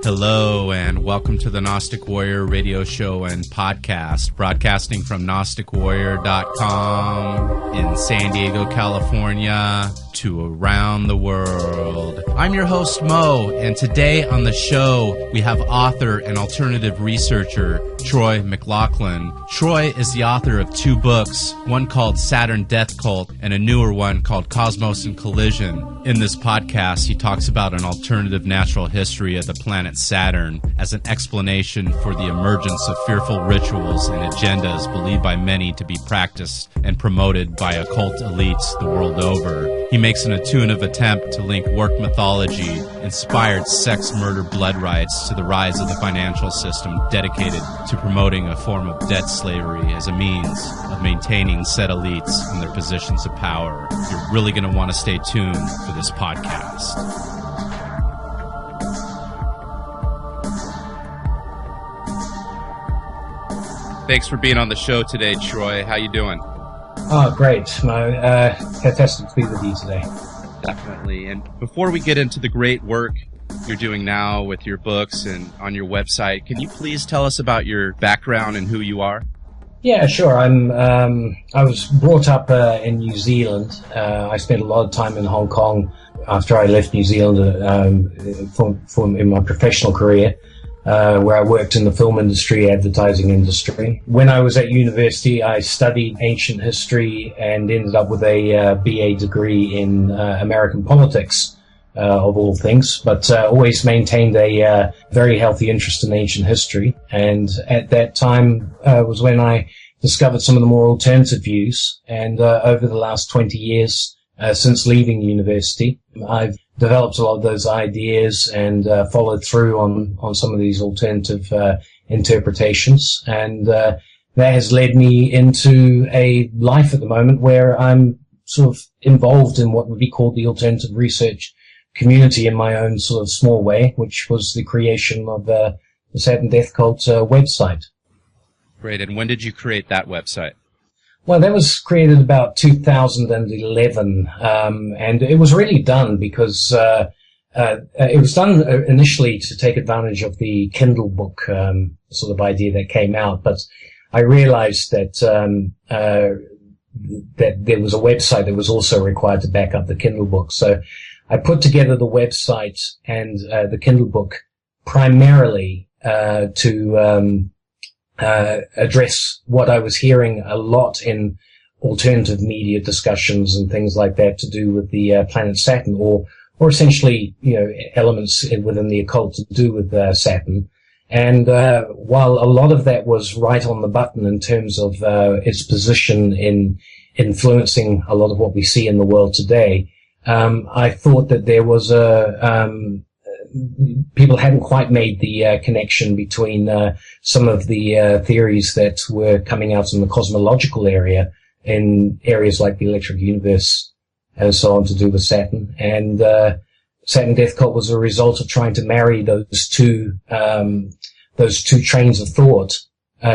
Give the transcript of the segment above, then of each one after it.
Hello and welcome to the Gnostic Warrior radio show and podcast, broadcasting from GnosticWarrior.com in San Diego, California, to around the world. I'm your host, Mo, and today on the show, we have author and alternative researcher, Troy McLachlan. Troy is the author of two books, one called Saturn Death Cult and a newer one called Cosmos and Collision. In this podcast, he talks about an alternative natural history of the planet Saturn as an explanation for the emergence of fearful rituals and agendas believed by many to be practiced and promoted by occult elites the world over. He makes an intuitive attempt to link work mythology-inspired sex, murder, blood rites to the rise of the financial system dedicated to promoting a form of debt slavery as a means of maintaining said elites in their positions of power. You're really going to want to stay tuned for this podcast. Thanks for being on the show today, Troy. How you doing? Oh, great. Fantastic to be with you today. Definitely. And before we get into the great work you're doing now with your books and on your website, can you please tell us about your background and who you are? Yeah, sure. I was brought up in New Zealand. I spent a lot of time in Hong Kong after I left New Zealand in my professional career. Where I worked in the film industry, advertising industry. When I was at university, I studied ancient history and ended up with a BA degree in American politics, of all things, but always maintained a very healthy interest in ancient history. And at that time was when I discovered some of the more alternative views. And over the last 20 years, since leaving university, I've developed a lot of those ideas and followed through on some of these alternative interpretations. And that has led me into a life at the moment where I'm sort of involved in what would be called the alternative research community in my own sort of small way, which was the creation of the Saturn Death Cult website. Great. And when did you create that website? Well, that was created about 2011, and it was really done because it was done initially to take advantage of the Kindle book sort of idea that came out. But I realized that that there was a website that was also required to back up the Kindle book. So I put together the website and the Kindle book primarily to address what I was hearing a lot in alternative media discussions and things like that to do with the planet Saturn, or essentially, elements within the occult to do with Saturn. And while a lot of that was right on the button in terms of its position in influencing a lot of what we see in the world today, I thought that there was people hadn't quite made the connection between some of the theories that were coming out in the cosmological area, in areas like the electric universe and so on, to do with Saturn. And Saturn Death Cult was a result of trying to marry those two trains of thought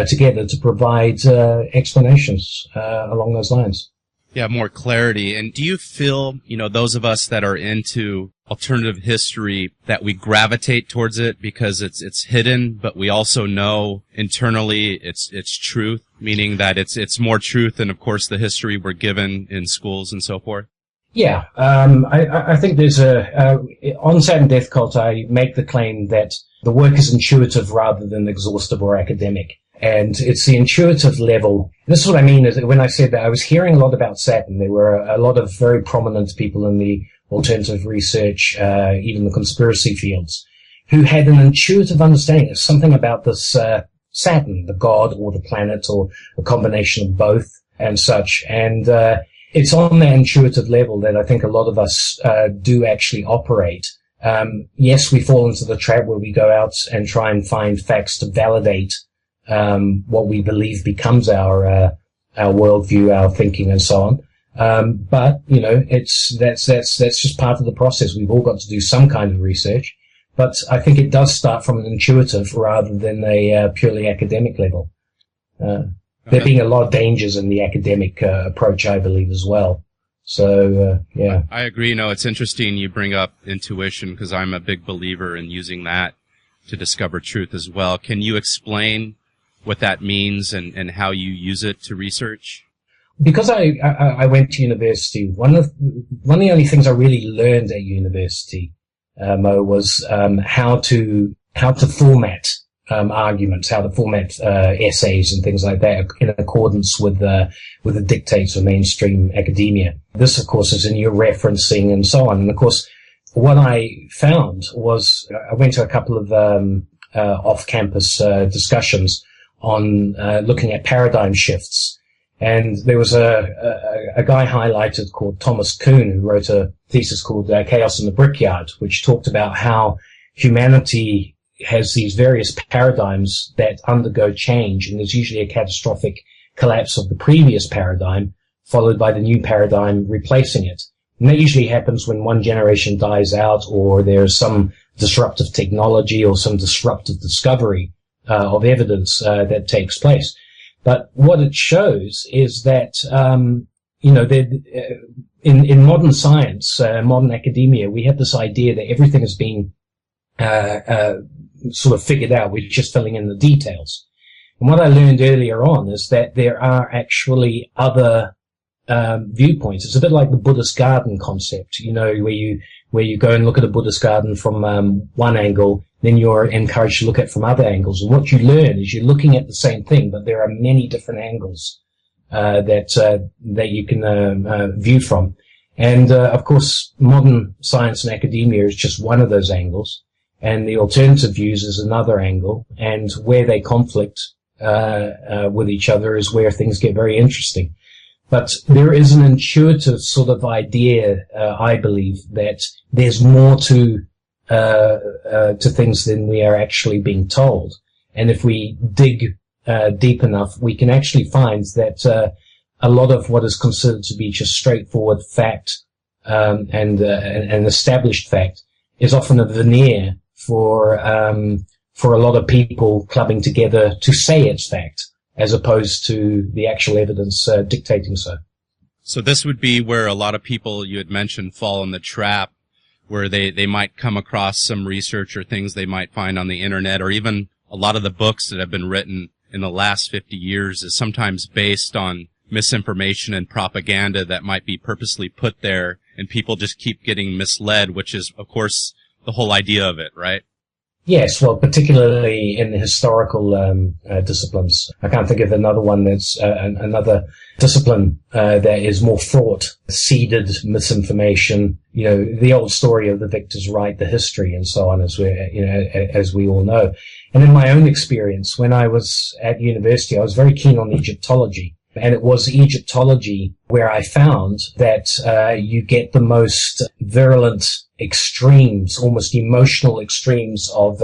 together to provide explanations along those lines. Yeah, more clarity. And do you feel, those of us that are into alternative history, that we gravitate towards it because it's hidden, but we also know internally it's truth, meaning that it's more truth than, of course, the history we're given in schools and so forth? Yeah, I think there's on Saturn Death Cult, I make the claim that the work is intuitive rather than exhaustive or academic. And it's the intuitive level. This is what I mean is that when I said that I was hearing a lot about Saturn, there were a lot of very prominent people in the alternative research, even the conspiracy fields, who had an intuitive understanding of something about this Saturn, the god or the planet or a combination of both and such. And it's on that intuitive level that I think a lot of us do actually operate. Yes, we fall into the trap where we go out and try and find facts to validate what we believe becomes our worldview, our thinking, and so on. But that's just part of the process. We've all got to do some kind of research, but I think it does start from an intuitive rather than a purely academic level. There being a lot of dangers in the academic approach, I believe, as well. So, yeah. I agree. No, it's interesting you bring up intuition because I'm a big believer in using that to discover truth as well. Can you explain what that means and how you use it to research? Because I went to university, one of the only things I really learned at university, Mo, was how to format arguments, how to format essays and things like that in accordance with the dictates of mainstream academia. This, of course, is in your referencing and so on. And of course, what I found was I went to a couple of off-campus discussions on looking at paradigm shifts. And there was a guy highlighted called Thomas Kuhn, who wrote a thesis called Chaos in the Brickyard, which talked about how humanity has these various paradigms that undergo change, and there's usually a catastrophic collapse of the previous paradigm, followed by the new paradigm replacing it. And that usually happens when one generation dies out, or there's some disruptive technology or some disruptive discovery of evidence that takes place. But what it shows is that, in modern science, modern academia, we have this idea that everything has been sort of figured out. We're just filling in the details. And what I learned earlier on is that there are actually other viewpoints. It's a bit like the Buddhist garden concept, where you go and look at a Buddhist garden from one angle, then you're encouraged to look at it from other angles. And what you learn is you're looking at the same thing, but there are many different angles that you can view from. And of course, modern science and academia is just one of those angles, and the alternative views is another angle. And where they conflict with each other is where things get very interesting. But there is an intuitive sort of idea, I believe, that there's more to things than we are actually being told. And if we dig deep enough, we can actually find that a lot of what is considered to be just straightforward fact and an established fact is often a veneer for a lot of people clubbing together to say it's fact, as opposed to the actual evidence dictating so. So this would be where a lot of people you had mentioned fall in the trap, where they might come across some research or things they might find on the internet, or even a lot of the books that have been written in the last 50 years is sometimes based on misinformation and propaganda that might be purposely put there, and people just keep getting misled, which is, of course, the whole idea of it, right? Yes, well, particularly in the historical disciplines. I can't think of another one that's another discipline that is more fraught, seeded misinformation. The old story of the victors write the history and so on, as we all know. And in my own experience, when I was at university, I was very keen on Egyptology. And it was Egyptology where I found that you get the most virulent extremes, almost emotional extremes of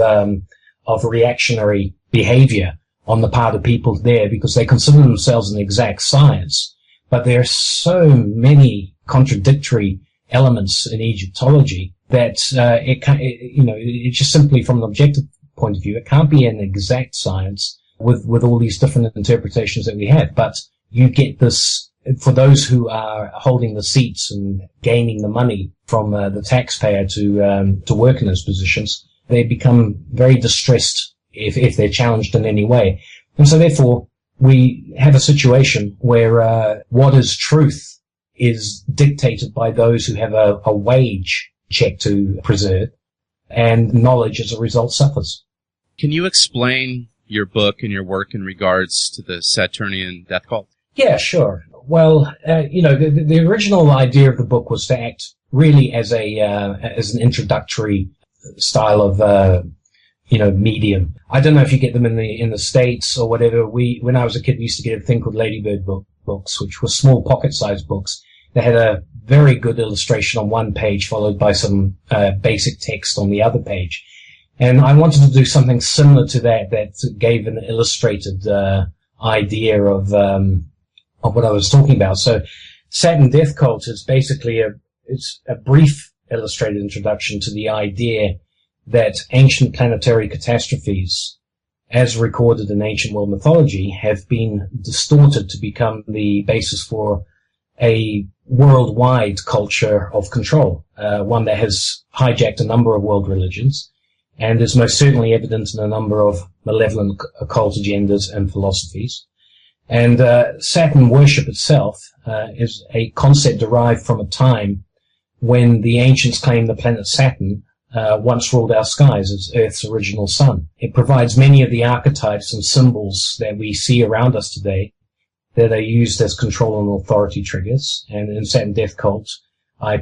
reactionary behavior on the part of people there, because they consider themselves an exact science. But there are so many contradictory elements in Egyptology that it just simply, from an objective point of view, it can't be an exact science with all these different interpretations that we have. But you get this, for those who are holding the seats and gaining the money from the taxpayer to work in those positions, they become very distressed if they're challenged in any way. And so therefore, we have a situation where what is truth is dictated by those who have a wage check to preserve, and knowledge as a result suffers. Can you explain your book and your work in regards to the Saturn Death Cult? Yeah, sure. Well, the original idea of the book was to act really as an introductory style of, medium. I don't know if you get them in the States or whatever. When I was a kid, we used to get a thing called Ladybird books, which were small pocket-sized books. They had a very good illustration on one page, followed by some basic text on the other page. And I wanted to do something similar to that gave an illustrated idea of what I was talking about. So Saturn Death Cult is basically it's a brief illustrated introduction to the idea that ancient planetary catastrophes, as recorded in ancient world mythology, have been distorted to become the basis for a worldwide culture of control, one that has hijacked a number of world religions and is most certainly evident in a number of malevolent occult agendas and philosophies. And Saturn worship itself is a concept derived from a time when the ancients claimed the planet Saturn once ruled our skies as Earth's original sun. It provides many of the archetypes and symbols that we see around us today that are used as control and authority triggers. And in Saturn Death Cult, I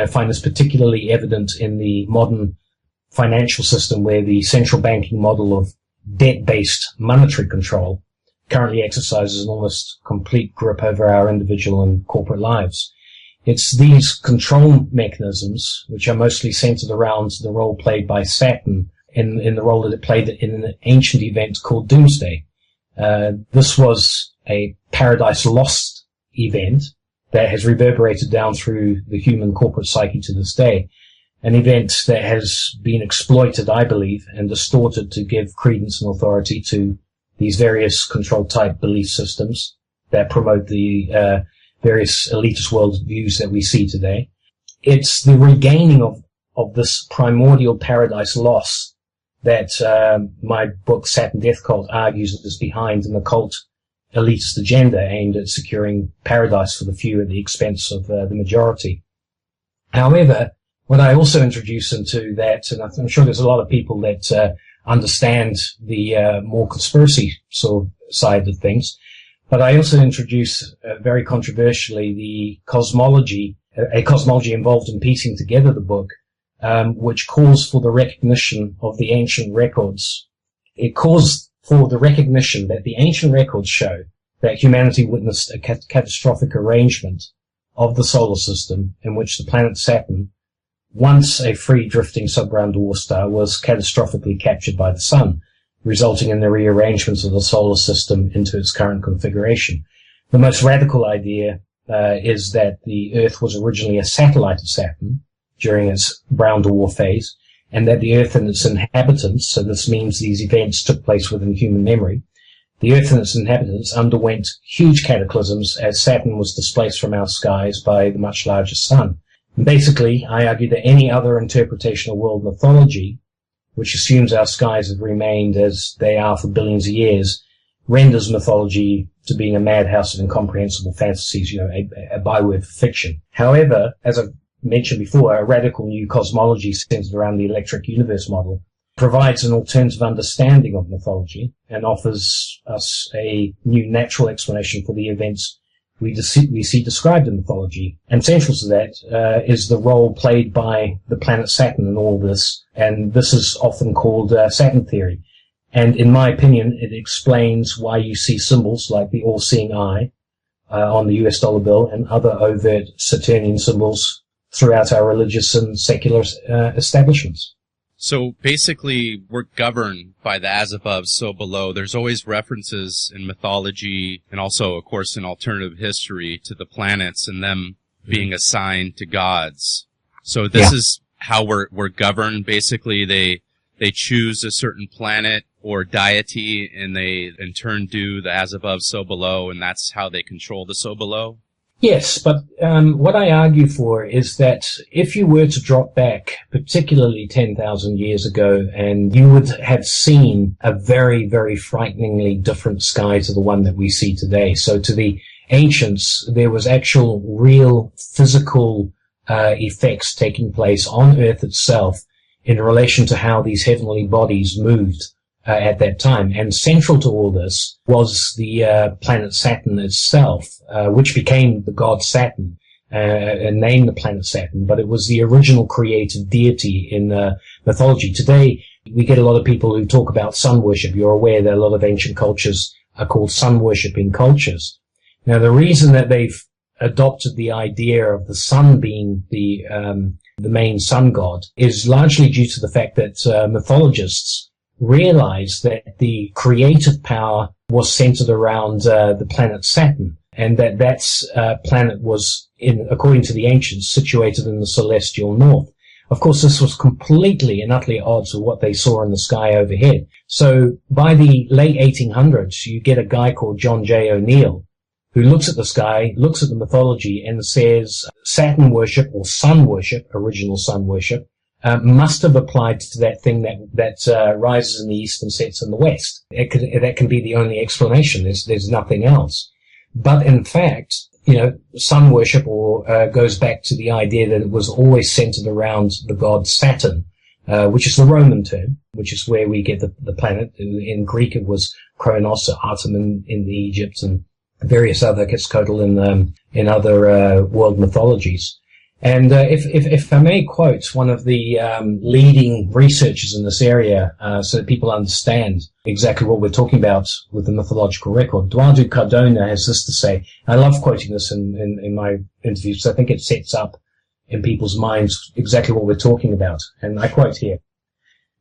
find this particularly evident in the modern financial system, where the central banking model of debt-based monetary control currently exercises an almost complete grip over our individual and corporate lives. It's these control mechanisms, which are mostly centered around the role played by Saturn in the role that it played in an ancient event called Doomsday. This was a paradise lost event that has reverberated down through the human corporate psyche to this day. An event that has been exploited, I believe, and distorted to give credence and authority to these various control type belief systems that promote the various elitist worldviews that we see today. It's the regaining of this primordial paradise loss that my book Saturn Death Cult argues is behind an occult elitist agenda aimed at securing paradise for the few at the expense of the majority. However, what I also introduce into that, and I'm sure there's a lot of people that understand the more conspiracy sort of side of things, but I also introduce very controversially the cosmology, a cosmology involved in piecing together the book, which calls for the recognition of the ancient records. It calls for the recognition that the ancient records show that humanity witnessed a catastrophic arrangement of the solar system in which the planet Saturn, once a free drifting sub-brown dwarf star, was catastrophically captured by the sun, resulting in the rearrangement of the solar system into its current configuration. The most radical idea is that the Earth was originally a satellite of Saturn during its brown dwarf phase, and that the Earth and its inhabitants, so this means these events took place within human memory, the Earth and its inhabitants underwent huge cataclysms as Saturn was displaced from our skies by the much larger sun. And basically, I argue that any other interpretation of world mythology, which assumes our skies have remained as they are for billions of years, renders mythology to being a madhouse of incomprehensible fantasies, a byword for fiction. However, as I've mentioned before, a radical new cosmology centered around the electric universe model provides an alternative understanding of mythology and offers us a new natural explanation for the events we see described in mythology. And central to that is the role played by the planet Saturn in all this, and this is often called Saturn theory. And in my opinion, it explains why you see symbols like the all-seeing eye on the US dollar bill and other overt Saturnian symbols throughout our religious and secular establishments. So basically, we're governed by the as above, so below. There's always references in mythology and also, of course, in alternative history to the planets and them being assigned to gods. So this is how we're governed. Basically, they choose a certain planet or deity, and they in turn do the as above, so below, and that's how they control the so below. Yes, but what I argue for is that if you were to drop back, particularly 10,000 years ago, and you would have seen a very, very frighteningly different sky to the one that we see today. So to the ancients, there was actual, real, physical effects taking place on Earth itself in relation to how these heavenly bodies moved at that time. And central to all this was the planet Saturn itself, which became the god Saturn, and named the planet Saturn, but it was the original creative deity in mythology. Today, we get a lot of people who talk about sun worship. You're aware that a lot of ancient cultures are called sun worshipping cultures. Now, the reason that they've adopted the idea of the sun being the main sun god is largely due to the fact that mythologists realized that the creative power was centered around the planet Saturn, and that planet was, according to the ancients, situated in the celestial north. Of course, this was completely and utterly at odds with what they saw in the sky overhead. So by the late 1800s, you get a guy called John J. O'Neill who looks at the sky, looks at the mythology, and says Saturn worship or sun worship, original sun worship, must have applied to that thing that rises in the east and sets in the west. That can be the only explanation. There's nothing else. But in fact, sun worship goes back to the idea that it was always centered around the god Saturn, which is the Roman term, which is where we get the planet. In Greek, it was Kronos or Artemis in the Egypt, and various other Quetzalcoatl in other world mythologies. And if I may quote one of the leading researchers in this area, so that people understand exactly what we're talking about with the mythological record, Eduardo Cardona has this to say. I love quoting this in my interviews, so I think it sets up in people's minds exactly what we're talking about. And I quote here: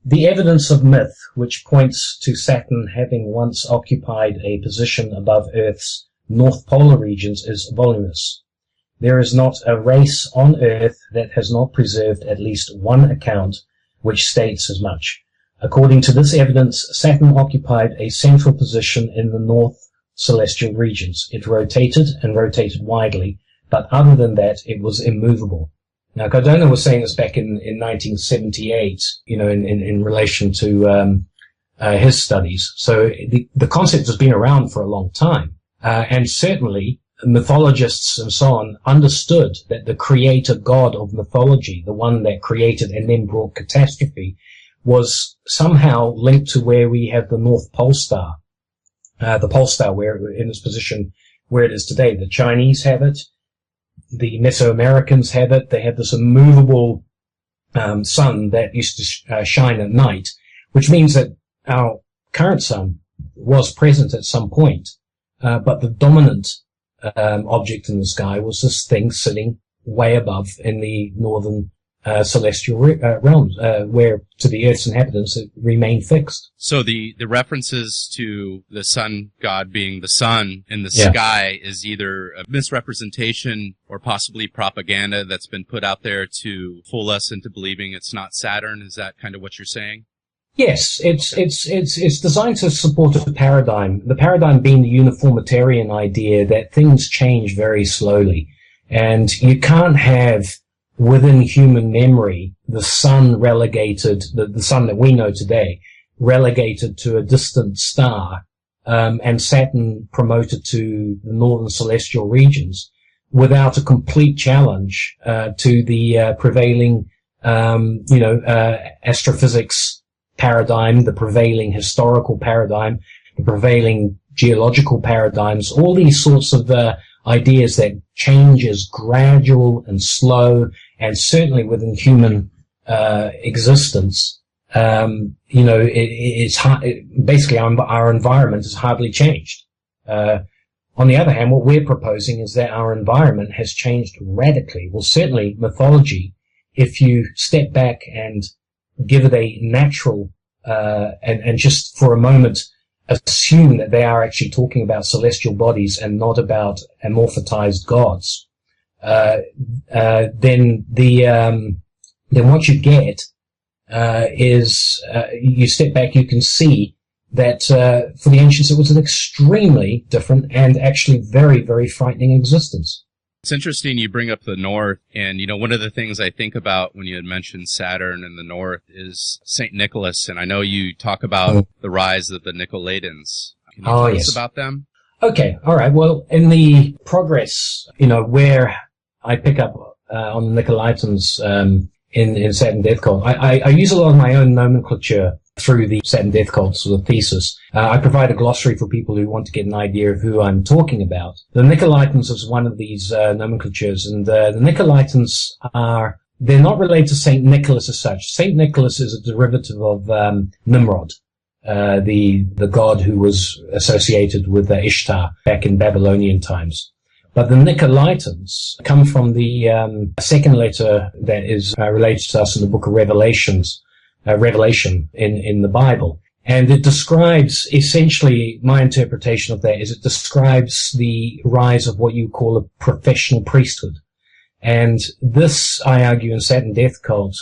"The evidence of myth, which points to Saturn having once occupied a position above Earth's north polar regions, is voluminous. There is not a race on Earth that has not preserved at least one account which states as much. According to this evidence, Saturn occupied a central position in the north celestial regions. It rotated and rotated widely, but other than that, it was immovable." Now, Cardona was saying this back in 1978, in relation to his studies. So the concept has been around for a long time, and certainly mythologists and so on understood that the creator god of mythology, the one that created and then brought catastrophe, was somehow linked to where we have the North Pole Star, the Pole Star where in its position where it is today. The Chinese have it, the Mesoamericans have it. They have this immovable sun that used to shine at night, which means that our current sun was present at some point, but the dominant object in the sky was this thing sitting way above in the northern celestial realms, where to the Earth's inhabitants it remained fixed. So the references to the sun god being the sun in the sky is either a misrepresentation or possibly propaganda that's been put out there to fool us into believing it's not Saturn. Is that kind of what you're saying? Yes, it's designed to support a paradigm. The paradigm being the uniformitarian idea that things change very slowly, and you can't have within human memory the sun relegated, the sun that we know today, relegated to a distant star, and Saturn promoted to the northern celestial regions without a complete challenge to the prevailing, astrophysics paradigm, the prevailing historical paradigm, the prevailing geological paradigms, all these sorts of ideas that change is gradual and slow, and certainly within human existence, it's hard, basically our environment has hardly changed. On the other hand, what we're proposing is that our environment has changed radically. Well, certainly mythology, if you step back and give it a natural, and just for a moment assume that they are actually talking about celestial bodies and not about amorphized gods, then what you get is you step back, you can see that for the ancients it was an extremely different and actually very, very frightening existence. It's interesting you bring up the North, and, one of the things I think about when you had mentioned Saturn in the North is St. Nicholas, and I know you talk about the rise of the Nicolaitans. Can you tell us about them? Okay, all right. Well, in the progress, where I pick up on the Nicolaitans in Saturn Death Cult, I use a lot of my own nomenclature through the Saturn Death Cult sort of thesis. I provide a glossary for people who want to get an idea of who I'm talking about. The Nicolaitans is one of these nomenclatures, and the Nicolaitans they're not related to St. Nicholas as such. St. Nicholas is a derivative of Nimrod, the god who was associated with Ishtar back in Babylonian times. But the Nicolaitans come from the second letter that is related to us in the book of Revelation in the Bible. And it describes, essentially, my interpretation of that is it describes the rise of what you call a professional priesthood. And this, I argue, in Saturn Death Cult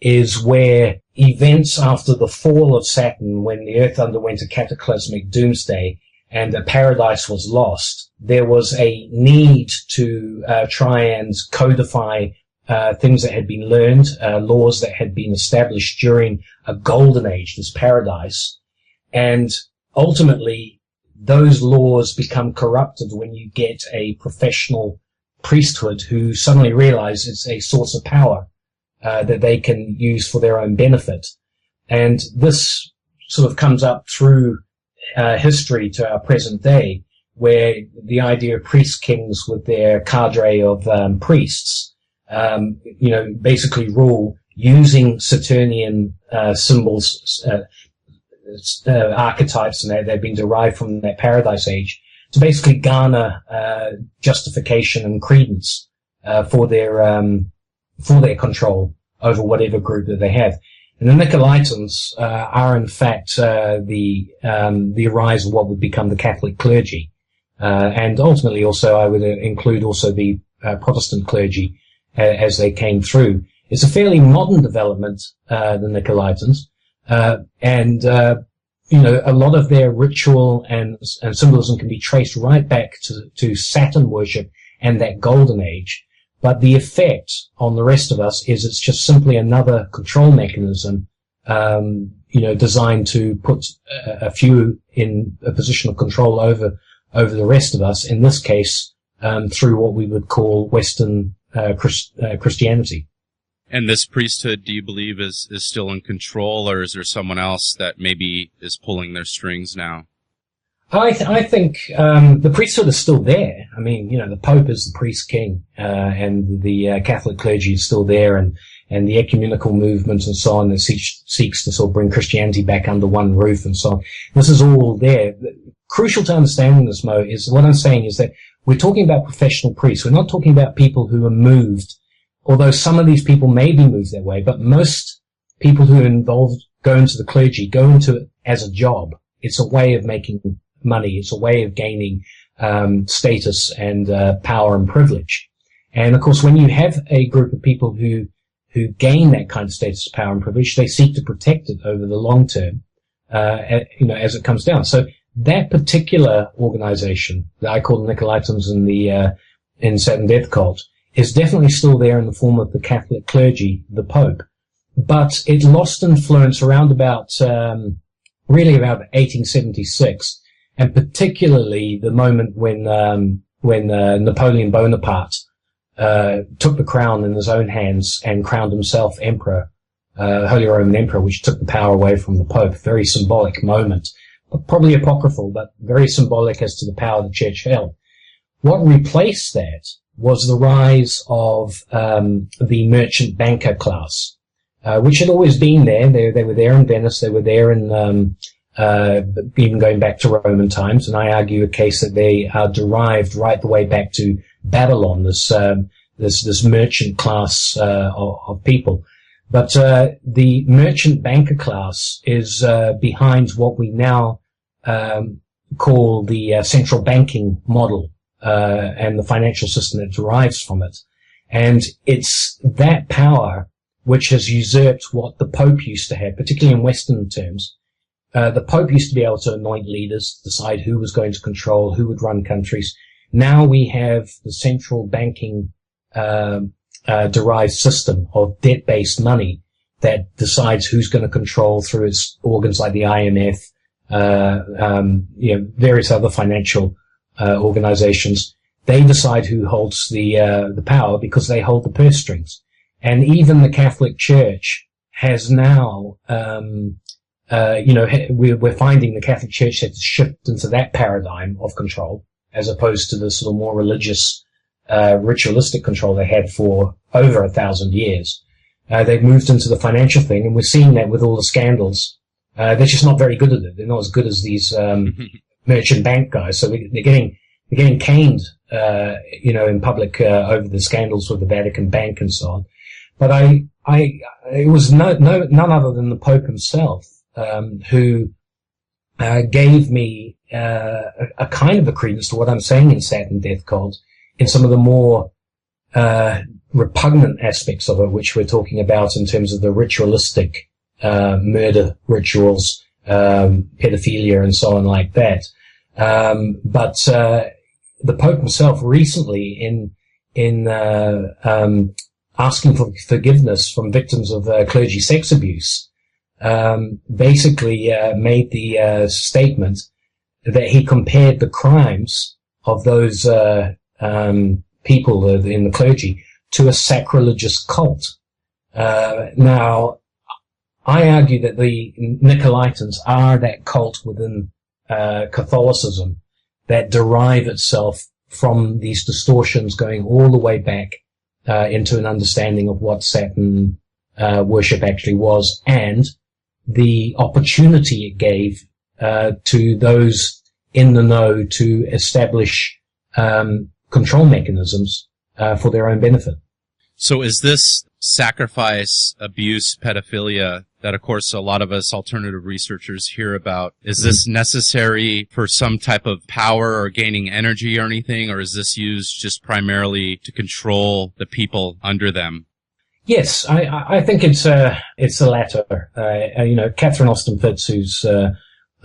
is where events after the fall of Saturn, when the Earth underwent a cataclysmic doomsday and a paradise was lost, there was a need to try and codify things that had been learned, laws that had been established during a golden age, this paradise. And ultimately, those laws become corrupted when you get a professional priesthood who suddenly realize it's a source of power that they can use for their own benefit. And this sort of comes up through history to our present day, where the idea of priest kings with their cadre of priests, basically rule using Saturnian symbols, archetypes, and they've been derived from that paradise age to basically garner justification and credence for their control over whatever group that they have. And the Nicolaitans are in fact the rise of what would become the Catholic clergy, and ultimately also I would include also the Protestant clergy as they came through. It's a fairly modern development, the Nicolaitans. A lot of their ritual and symbolism can be traced right back to Saturn worship and that golden age. But the effect on the rest of us is it's just simply another control mechanism, designed to put a few in a position of control over the rest of us. In this case, through what we would call Western Christianity. And this priesthood, do you believe, is still in control, or is there someone else that maybe is pulling their strings now? I think the priesthood is still there. I mean, the Pope is the priest king, and the Catholic clergy is still there, and the ecumenical movement and so on that seeks to sort of bring Christianity back under one roof and so on. This is all there. Crucial to understanding this, Mo, is what I'm saying is that we're talking about professional priests. We're not talking about people who are moved, although some of these people may be moved that way, but most people who are involved go into the clergy, go into it as a job. It's a way of making money. It's a way of gaining status and power and privilege. And of course, when you have a group of people who gain that kind of status, power, and privilege, they seek to protect it over the long term, as it comes down. So that particular organization that I call the Nicolaitans in Saturn Death Cult is definitely still there in the form of the Catholic clergy, the Pope. But it lost influence around about 1876, and particularly the moment when Napoleon Bonaparte took the crown in his own hands and crowned himself emperor, Holy Roman Emperor, which took the power away from the Pope. Very symbolic moment, probably apocryphal, but very symbolic as to the power the Church held. What replaced that was the rise of the merchant banker class, which had always been there. They were there in Venice. They were there in even going back to Roman times, and I argue a case that they are derived right the way back to Babylon. This merchant class of people. But the merchant banker class is behind what we now call the central banking model, and the financial system that derives from it. And it's that power which has usurped what the Pope used to have, particularly in Western terms. The Pope used to be able to anoint leaders, decide who was going to control, who would run countries. Now we have the central banking derived system of debt-based money that decides who's going to control through its organs like the IMF, various other financial organizations. They decide who holds the power because they hold the purse strings. And even the Catholic Church has now, we're finding the Catholic Church has shifted into that paradigm of control as opposed to the sort of more religious, ritualistic control they had for over 1,000 years. They've moved into the financial thing, and we're seeing that with all the scandals. They're just not very good at it. They're not as good as these merchant bank guys. So they're getting caned, in public over the scandals with the Vatican Bank and so on. But it was none other than the Pope himself who gave me a kind of a credence to what I'm saying in Saturn Death Cult, in some of the more repugnant aspects of it, which we're talking about in terms of the ritualistic murder rituals, pedophilia, and so on like that. But the Pope himself recently, in asking for forgiveness from victims of clergy sex abuse, basically made the statement that he compared the crimes of those people in the clergy to a sacrilegious cult. Now, I argue that the Nicolaitans are that cult within Catholicism that derive itself from these distortions going all the way back into an understanding of what Saturn worship actually was, and the opportunity it gave to those in the know to establish control mechanisms for their own benefit. So is this sacrifice, abuse, pedophilia that, of course, a lot of us alternative researchers hear about, is this necessary for some type of power or gaining energy or anything, or is this used just primarily to control the people under them? Yes, I think it's the latter. Catherine Austin Fitts, who's a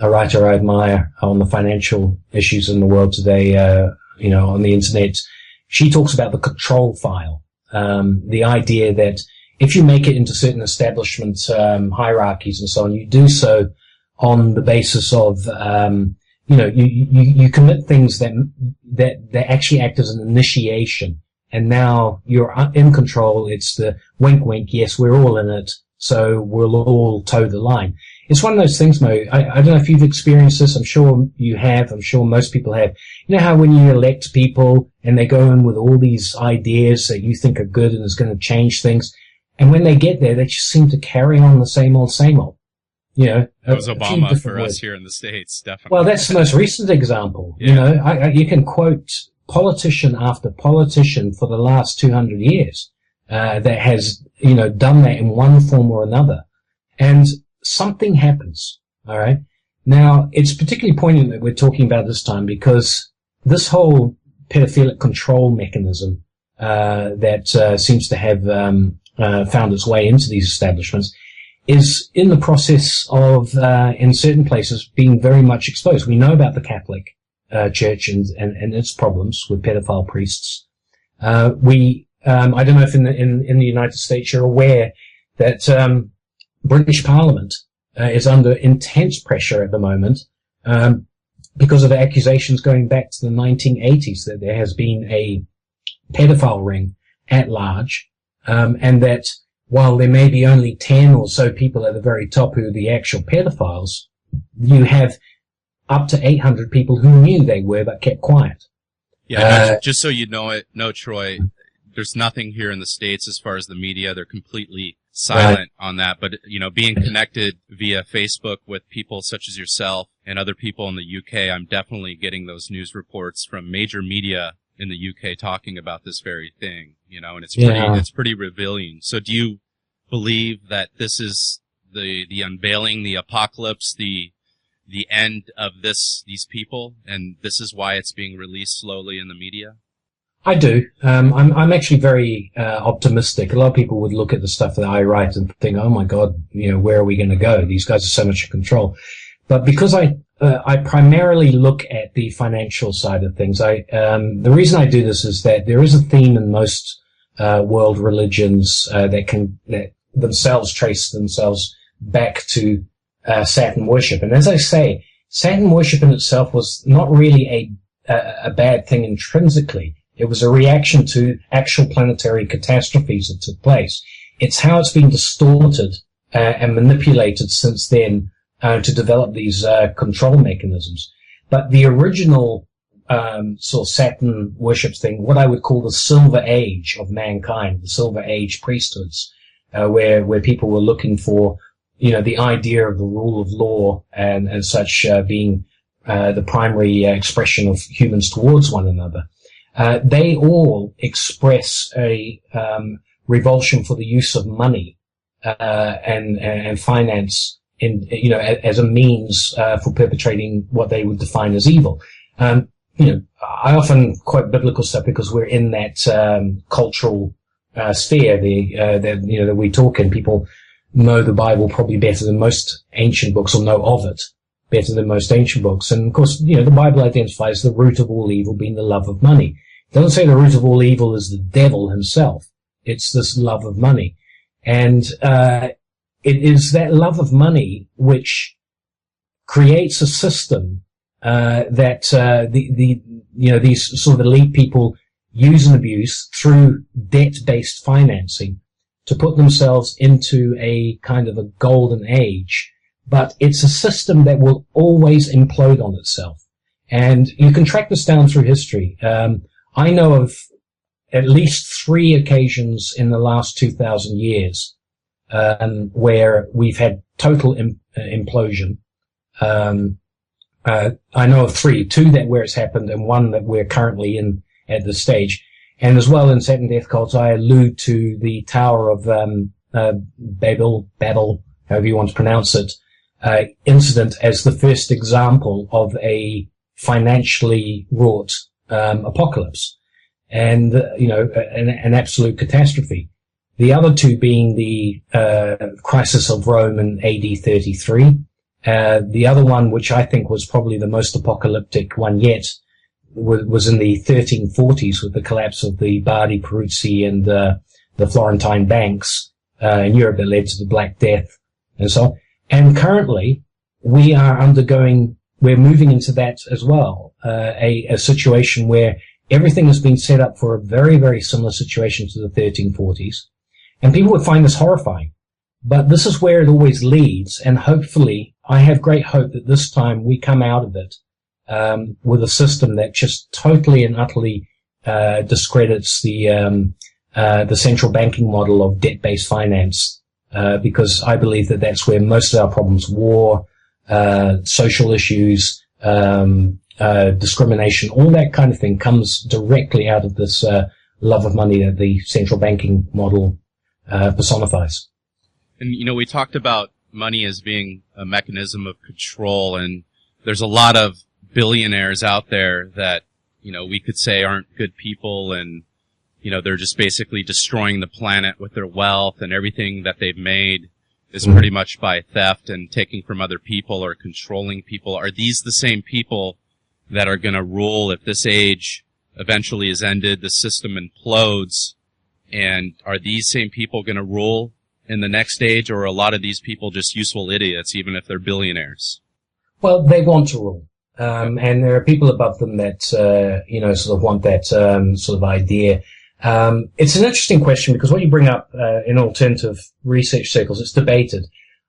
writer I admire on the financial issues in the world today, on the internet, she talks about the control file. The idea that if you make it into certain establishment hierarchies and so on, you do so on the basis of you commit things that actually act as an initiation, and now you're in control. It's the wink wink, yes, we're all in it, so we'll all toe the line. It's one of those things, Mo. I don't know if you've experienced this. I'm sure you have. I'm sure most people have. You know how when you elect people and they go in with all these ideas that you think are good and is going to change things, and when they get there, they just seem to carry on the same old, same old. That was Obama for us here in the States, definitely. Well, that's the most recent example. Yeah. You can quote politician after politician for the last 200 years that has, done that in one form or another. And something happens, all right? Now, it's particularly poignant that we're talking about this time because this whole pedophilic control mechanism that seems to have found its way into these establishments is in the process of, in certain places, being very much exposed. We know about the Catholic Church and its problems with pedophile priests. I don't know if in the United States you're aware that British Parliament is under intense pressure at the moment because of accusations going back to the 1980s that there has been a pedophile ring at large, and that while there may be only 10 or so people at the very top who are the actual pedophiles, you have up to 800 people who knew they were but kept quiet. Yeah, just so you know, Troy, there's nothing here in the States as far as the media. They're completely silent on that. But, being connected via Facebook with people such as yourself and other people in the UK, I'm definitely getting those news reports from major media in the UK talking about this very thing, and it's pretty revealing. So do you believe that this is the unveiling, the apocalypse, the end of these people, and this is why it's being released slowly in the media? I do. I'm actually very optimistic. A lot of people would look at the stuff that I write and think, "Oh my God, where are we going to go? These guys are so much in control." But because I primarily look at the financial side of things, the reason I do this is that there is a theme in most world religions that themselves trace themselves back to Saturn worship. And as I say, Saturn worship in itself was not really a bad thing intrinsically. It was a reaction to actual planetary catastrophes that took place. It's how it's been distorted and manipulated since then to develop these control mechanisms. But the original sort of Saturn worship thing, what I would call the Silver Age of mankind, the Silver Age priesthoods, where people were looking for the idea of the rule of law and such being the primary expression of humans towards one another. They all express a revulsion for the use of money and finance as a means for perpetrating what they would define as evil. I often quote biblical stuff because we're in that cultural sphere that we talk in. People know the Bible probably better than most ancient books, or know of it better than most ancient books. And of course, the Bible identifies the root of all evil being the love of money. It doesn't say the root of all evil is the devil himself. It's this love of money. And it is that love of money which creates a system that these sort of elite people use and abuse through debt-based financing to put themselves into a kind of a golden age. But it's a system that will always implode on itself. And you can track this down through history. I know of at least 3 occasions in the last 2,000 years where we've had total implosion. I know of 3, 2 that where it's happened and 1 that we're currently in at this stage. And as well in Saturn Death Cult, I allude to the Tower of Babel, however you want to pronounce it, incident as the first example of a financially wrought apocalypse, and an absolute catastrophe. The other 2 being the crisis of Rome in AD 33. The other one, which I think was probably the most apocalyptic one yet, was in the 1340s with the collapse of the Bardi Peruzzi and the Florentine banks in Europe that led to the Black Death and so on. And currently, we're moving into that as well, a situation where everything has been set up for a very, very similar situation to the 1340s. And people would find this horrifying. But this is where it always leads, and hopefully, I have great hope that this time we come out of it with a system that just totally and utterly discredits the central banking model of debt-based finance, because I believe that that's where most of our problems, war, social issues, discrimination, all that kind of thing comes directly out of this love of money that the central banking model personifies. And, we talked about money as being a mechanism of control, and there's a lot of billionaires out there that, we could say aren't good people, and, they're just basically destroying the planet with their wealth, and everything that they've made is pretty much by theft and taking from other people or controlling people. Are these the same people that are going to rule if this age eventually is ended, the system implodes, and are these same people going to rule in the next age, or are a lot of these people just useful idiots, even if they're billionaires? Well, they want to rule. And there are people above them that, sort of want that, sort of idea. It's an interesting question because what you bring up, in alternative research circles, it's debated.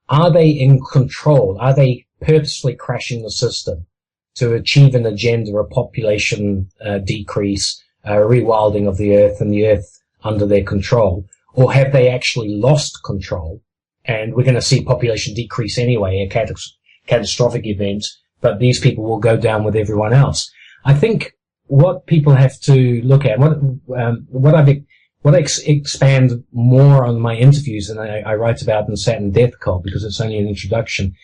Are they in control? Are they purposefully crashing the system to achieve an agenda, a population, decrease, rewilding of the earth and the earth under their control? Or have they actually lost control? And we're going to see population decrease anyway, a catastrophic event, but these people will go down with everyone else. I think what people have to look at, what I expand more on my interviews and I write about in Saturn Death Cult, because it's only an introduction,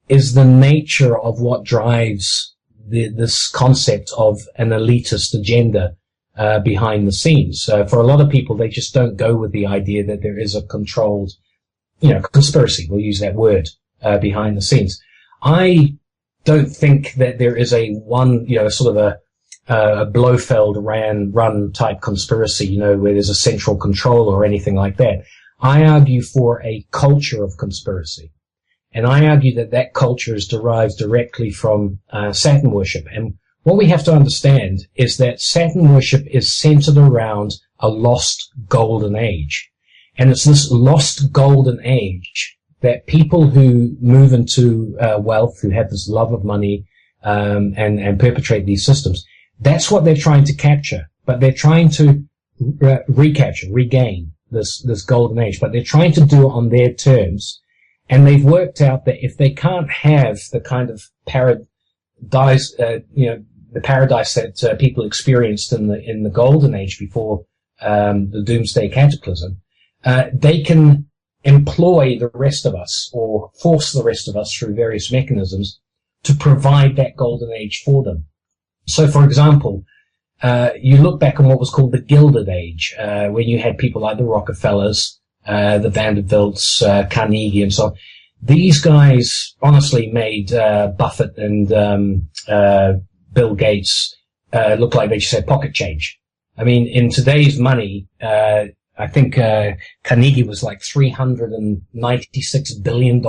is the nature of what drives this concept of an elitist agenda behind the scenes. For a lot of people, they just don't go with the idea that there is a controlled, conspiracy, we'll use that word, behind the scenes. I don't think that there is a one, sort of a Blofeld run type conspiracy, where there's a central control or anything like that. I argue for a culture of conspiracy. And I argue that that culture is derived directly from Saturn worship. And what we have to understand is that Saturn worship is centered around a lost golden age. And it's this lost golden age that people who move into wealth, who have this love of money, and perpetrate these systems, that's what they're trying to capture. But they're trying to regain this golden age. But they're trying to do it on their terms. And they've worked out that if they can't have the kind of paradise, the paradise that people experienced in the golden age before the doomsday cataclysm, they can employ the rest of us or force the rest of us through various mechanisms to provide that golden age for them. So, for example, you look back on what was called the Gilded Age, when you had people like the Rockefellers, the Vanderbilts, Carnegie, and so on. These guys honestly made Buffett and Bill Gates look like they just had pocket change. I mean, in today's money, I think Carnegie was like $396 billion.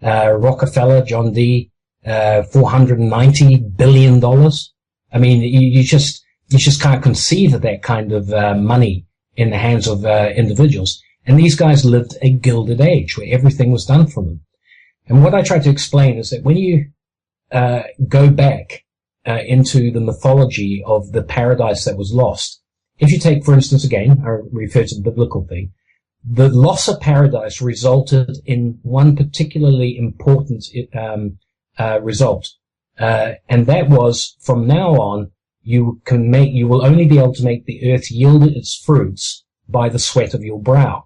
Rockefeller, John D., $490 billion. I mean, you just can't conceive of that kind of money in the hands of individuals. And these guys lived a gilded age where everything was done for them. And what I try to explain is that when you go back into the mythology of the paradise that was lost, if you take, for instance, again, I refer to the biblical thing, the loss of paradise resulted in one particularly important result, and that was, from now on, you will only be able to make the earth yield its fruits by the sweat of your brow.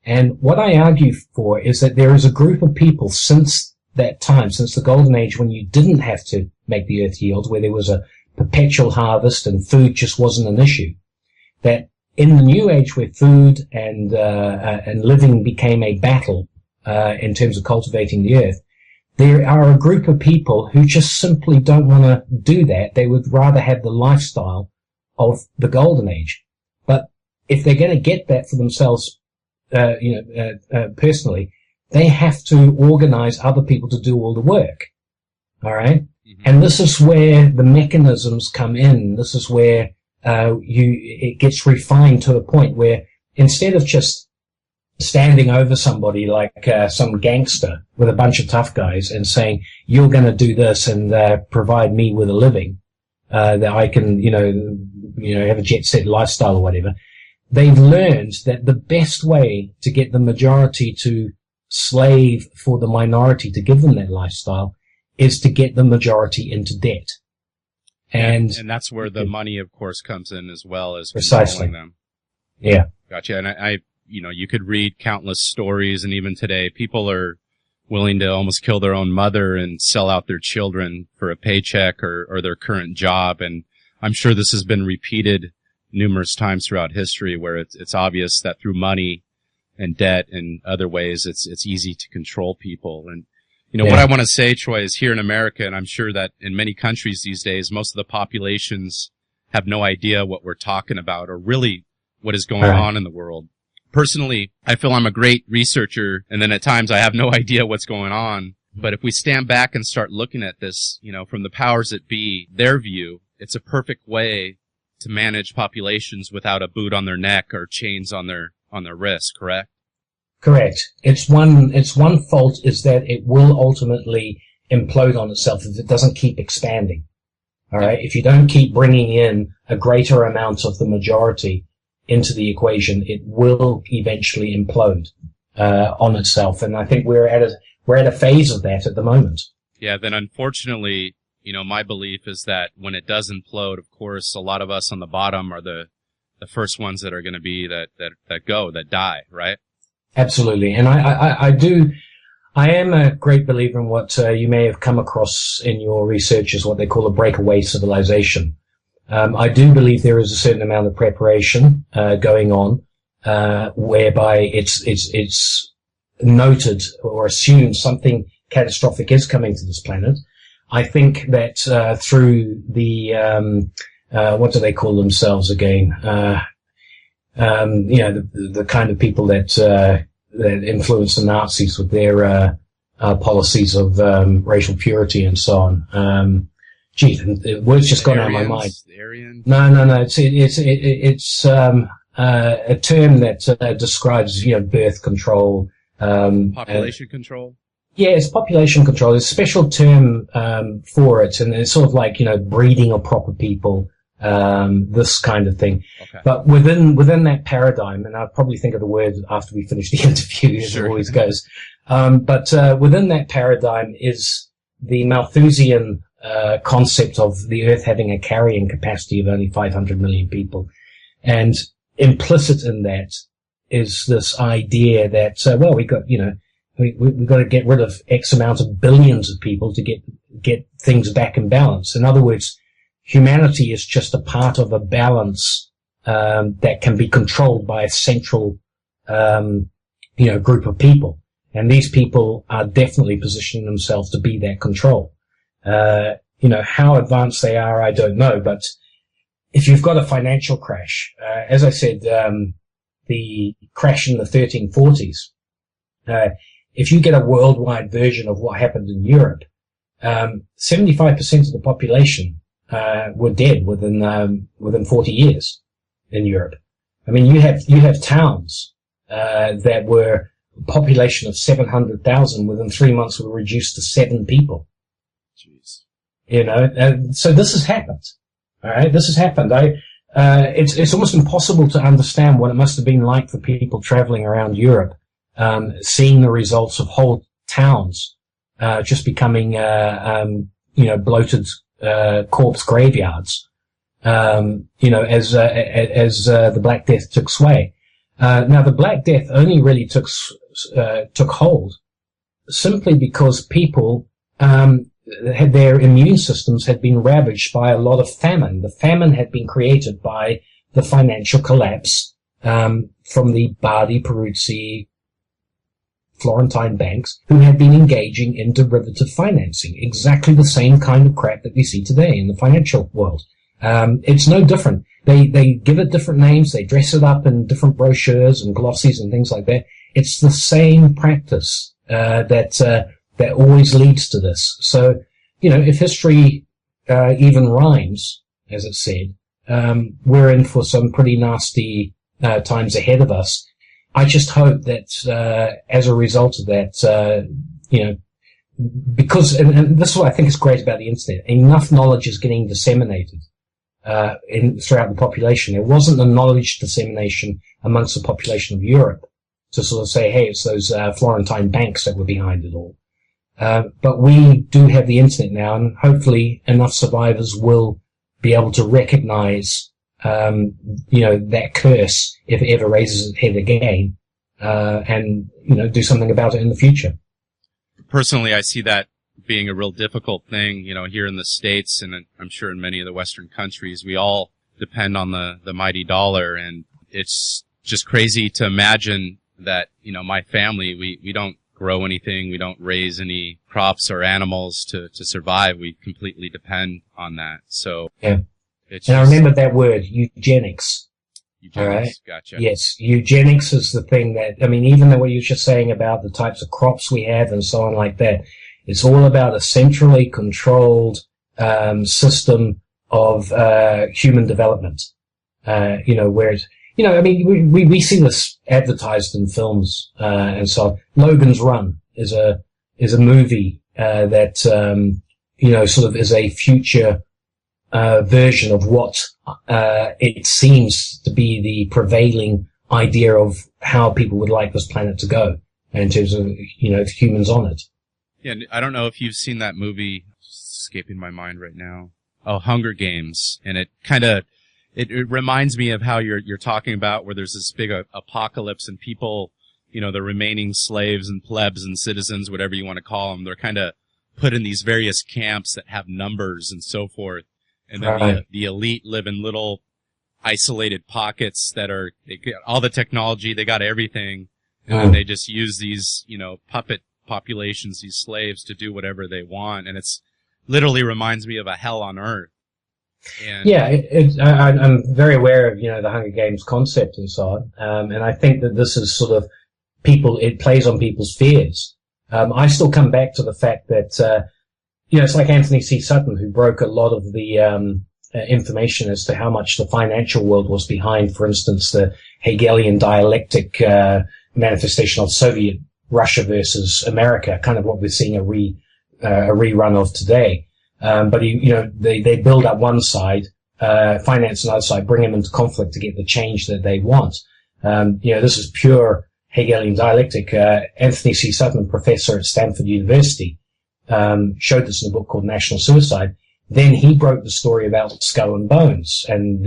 And what I argue for is that there is a group of people since that time, since the golden age, when you didn't have to make the earth yield, where there was a perpetual harvest and food just wasn't an issue, that in the new age where food and living became a battle in terms of cultivating the earth, there are a group of people who just simply don't want to do that. They would rather have the lifestyle of the golden age. But if they're going to get that for themselves, personally, they have to organize other people to do all the work. All right. Mm-hmm. And this is where the mechanisms come in. This is where it gets refined to a point where instead of just standing over somebody like some gangster with a bunch of tough guys and saying, you're going to do this and provide me with a living, that I can, have a jet set lifestyle or whatever, they've learned that the best way to get the majority to slave for the minority to give them that lifestyle is to get the majority into debt. And that's where the money, of course, comes in as well as precisely controlling them. Yeah. Gotcha. And I you could read countless stories, and even today, people are willing to almost kill their own mother and sell out their children for a paycheck or their current job. And I'm sure this has been repeated numerous times throughout history, where it's obvious that through money and debt and other ways, it's easy to control people. And what I want to say, Troy, is here in America, and I'm sure that in many countries these days, most of the populations have no idea what we're talking about or really what is going on in the world. Personally, I feel I'm a great researcher, and then at times I have no idea what's going on. But if we stand back and start looking at this, from the powers that be, their view, it's a perfect way to manage populations without a boot on their neck or chains on their wrist, correct? Correct. Its one fault is that it will ultimately implode on itself if it doesn't keep expanding. All right. If you don't keep bringing in a greater amount of the majority into the equation, it will eventually implode on itself. And I think we're at a phase of that at the moment. Yeah. Then unfortunately, my belief is that when it does implode, of course, a lot of us on the bottom are the first ones that are going to be that die, right? Absolutely. And I am a great believer in what you may have come across in your research as what they call a breakaway civilization. I do believe there is a certain amount of preparation going on, whereby it's noted or assumed something catastrophic is coming to this planet. I think that through the what do they call themselves again? The kind of people that influenced the Nazis with their policies of racial purity and so on. The word's just gone out of my mind. No. It's a term that describes birth control, population control. Yeah, it's population control. There's a special term for it, and it's sort of like breeding of proper people. This kind of thing. Okay. But within that paradigm, and I'll probably think of the word after we finish the interview, as it always goes. But within that paradigm is the Malthusian concept of the Earth having a carrying capacity of only 500 million people. And implicit in that is this idea that, we got, we've got to get rid of X amount of billions of people to get things back in balance. In other words, humanity is just a part of a balance that can be controlled by a central, group of people. And these people are definitely positioning themselves to be that control. How advanced they are, I don't know. But if you've got a financial crash, as I said, the crash in the 1340s, if you get a worldwide version of what happened in Europe, 75% of the population were dead within 40 years in Europe. I mean, you have towns that were a population of 700,000 within 3 months were reduced to 7 people. Jeez. You know, so this has happened. All right, this has happened. It's almost impossible to understand what it must have been like for people traveling around Europe, seeing the results of whole towns just becoming, bloated corpse graveyards. As the Black Death took sway. Now, the Black Death only really took hold simply because people had their immune systems had been ravaged by a lot of famine. The famine had been created by the financial collapse from the Bardi, Peruzzi, Florentine banks, who had been engaging in derivative financing, exactly the same kind of crap that we see today in the financial world. It's no different. They give it different names, they dress it up in different brochures and glossies and things like that. It's the same practice that always leads to this. So, if history even rhymes, as it said, we're in for some pretty nasty times ahead of us. I just hope that as a result of that, because, and this is what I think is great about the internet, enough knowledge is getting disseminated throughout the population. There wasn't the knowledge dissemination amongst the population of Europe to sort of say, hey, it's those Florentine banks that were behind it all. But we do have the internet now, and hopefully enough survivors will be able to recognize that curse, if it ever raises its head again, and do something about it in the future. Personally, I see that being a real difficult thing, here in the States, and I'm sure in many of the Western countries, we all depend on the mighty dollar, and it's just crazy to imagine that, my family, we don't grow anything, we don't raise any crops or animals to survive. We completely depend on that. So, yeah. And I remember that word, eugenics. Eugenics, all right? Gotcha. Yes, eugenics is the thing that, even though what you were just saying about the types of crops we have and so on like that, it's all about a centrally controlled system of human development. Where it's, we see this advertised in films and so on. Logan's Run is a movie that sort of is a future version of what it seems to be the prevailing idea of how people would like this planet to go in terms of humans on it. Yeah, I don't know if you've seen that movie. It's escaping my mind right now. Oh, Hunger Games, and it kind of it reminds me of how you're talking about, where there's this big apocalypse and people, the remaining slaves and plebs and citizens, whatever you want to call them, they're kind of put in these various camps that have numbers and so forth. And then the elite live in little isolated pockets that they get all the technology, they got everything, and then they just use these, puppet populations, these slaves, to do whatever they want. And it's literally reminds me of a hell on earth. And yeah, I'm very aware of, the Hunger Games concept and so on. And I think that this is sort of it plays on people's fears. I still come back to the fact that, it's like Anthony C. Sutton, who broke a lot of the information as to how much the financial world was behind, for instance, the Hegelian dialectic manifestation of Soviet Russia versus America, kind of what we're seeing a rerun of today. But they build up one side, finance another side, bring them into conflict to get the change that they want. This is pure Hegelian dialectic. Anthony C. Sutton, professor at Stanford University, showed this in a book called National Suicide. Then he broke the story about Skull and Bones and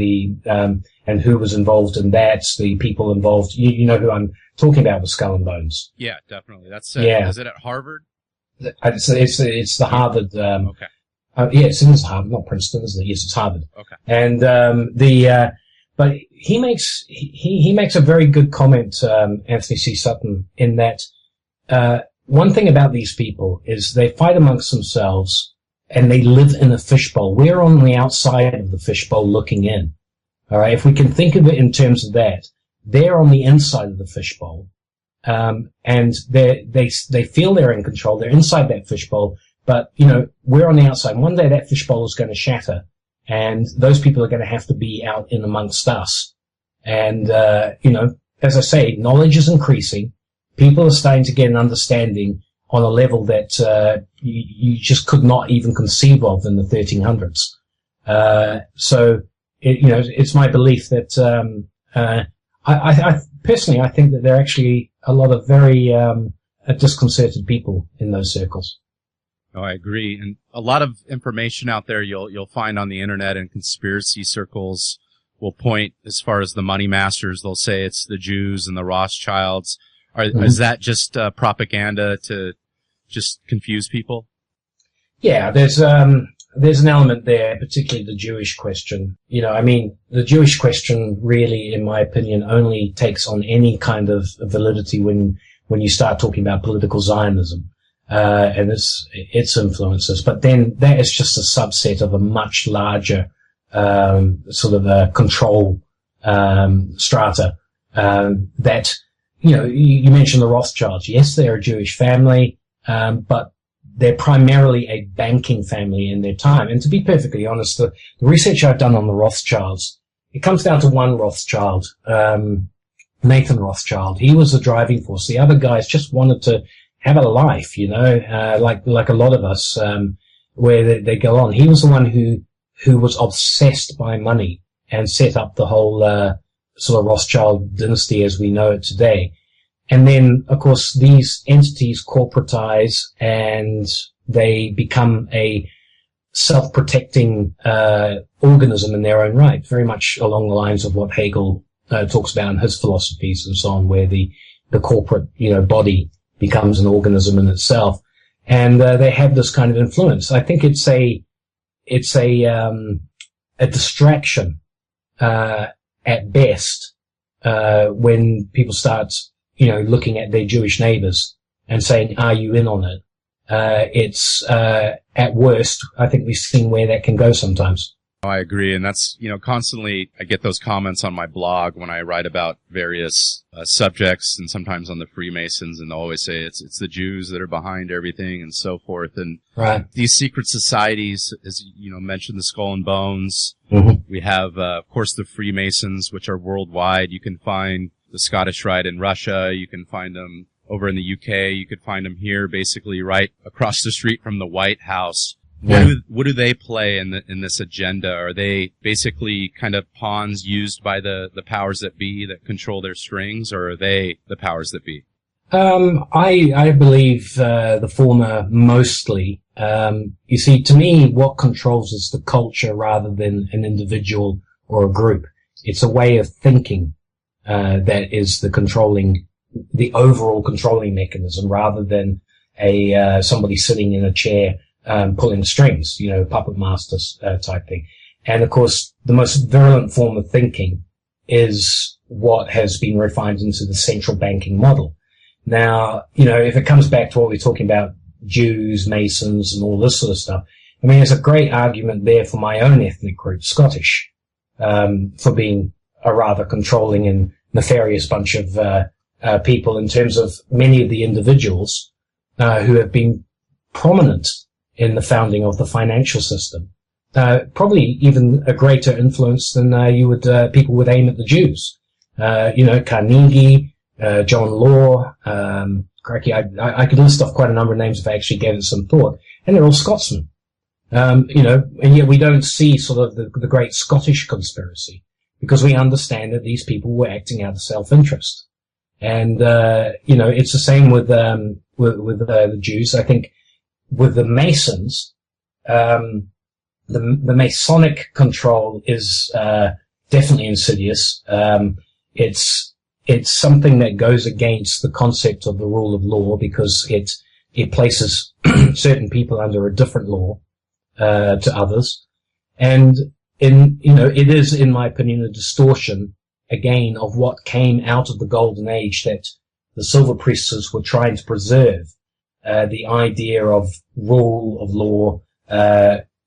and who was involved in that, the people involved. You know who I'm talking about with Skull and Bones. Yeah, definitely. That's Is it at Harvard? It's the Harvard. Okay. Yes, it is Harvard, not Princeton, isn't it? Yes, it's Harvard. Okay. And but he makes a very good comment, Anthony C. Sutton, in that one thing about these people is they fight amongst themselves and they live in a fishbowl. We're on the outside of the fishbowl looking in. All right. If we can think of it in terms of that, they're on the inside of the fishbowl, and they feel they're in control. They're inside that fishbowl, but we're on the outside. One day that fishbowl is going to shatter, and those people are going to have to be out in amongst us. And as I say, knowledge is increasing. People are starting to get an understanding on a level that you just could not even conceive of in the 1300s. So it's my belief that I personally, I think that there are actually a lot of very disconcerted people in those circles. Oh, I agree. And a lot of information out there you'll find on the internet, and conspiracy circles will point as far as the money masters. They'll say it's the Jews and the Rothschilds. Is that just propaganda to just confuse people? Yeah, there's an element there, particularly the Jewish question. The Jewish question really, in my opinion, only takes on any kind of validity when you start talking about political Zionism, and its influences. But then that is just a subset of a much larger, sort of a control, strata, that, you mentioned the Rothschilds. Yes, they're a Jewish family, but they're primarily a banking family in their time. And to be perfectly honest, the research I've done on the Rothschilds, it comes down to one Rothschild, Nathan Rothschild. He was the driving force. The other guys just wanted to have a life, like a lot of us, where they go on. He was the one who was obsessed by money and set up the whole, sort of Rothschild dynasty as we know it today. And then, of course, these entities corporatize and they become a self-protecting organism in their own right, very much along the lines of what Hegel talks about in his philosophies and so on, where the corporate body becomes an organism in itself, and they have this kind of influence. I think it's a distraction at best when people start looking at their Jewish neighbors and saying, are you in on it? It's at worst, I think we've seen where that can go sometimes. I agree. And that's, constantly I get those comments on my blog when I write about various subjects, and sometimes on the Freemasons, and they'll always say it's the Jews that are behind everything and so forth. And right. These secret societies, as mentioned, the Skull and Bones. Mm-hmm. We have, of course, the Freemasons, which are worldwide. You can find the Scottish Rite in Russia. You can find them over in the UK. You could find them here, basically right across the street from the White House. Yeah. What do they play in this agenda? Are they basically kind of pawns used by the powers that be that control their strings, or are they the powers that be? I believe the former mostly. You see, to me, what controls is the culture rather than an individual or a group. It's a way of thinking that is the overall controlling mechanism, rather than somebody sitting in a chair pulling strings, puppet masters type thing. And of course, the most virulent form of thinking is what has been refined into the central banking model. Now, if it comes back to what we're talking about, Jews, Masons, and all this sort of stuff, I mean, there's a great argument there for my own ethnic group, Scottish, for being a rather controlling and nefarious bunch of people in terms of many of the individuals who have been prominent in the founding of the financial system. Probably even a greater influence than people would aim at the Jews. Carnegie, John Law, I could list off quite a number of names if I actually gave it some thought, and they're all Scotsmen. And yet we don't see sort of the great Scottish conspiracy, because we understand that these people were acting out of self-interest. And, it's the same with the Jews. I think with the Masons, the Masonic control is, definitely insidious. It's something that goes against the concept of the rule of law, because it places certain people under a different law, to others. And it is, in my opinion, a distortion, again, of what came out of the golden age that the silver priesthoods were trying to preserve, the idea of rule of law,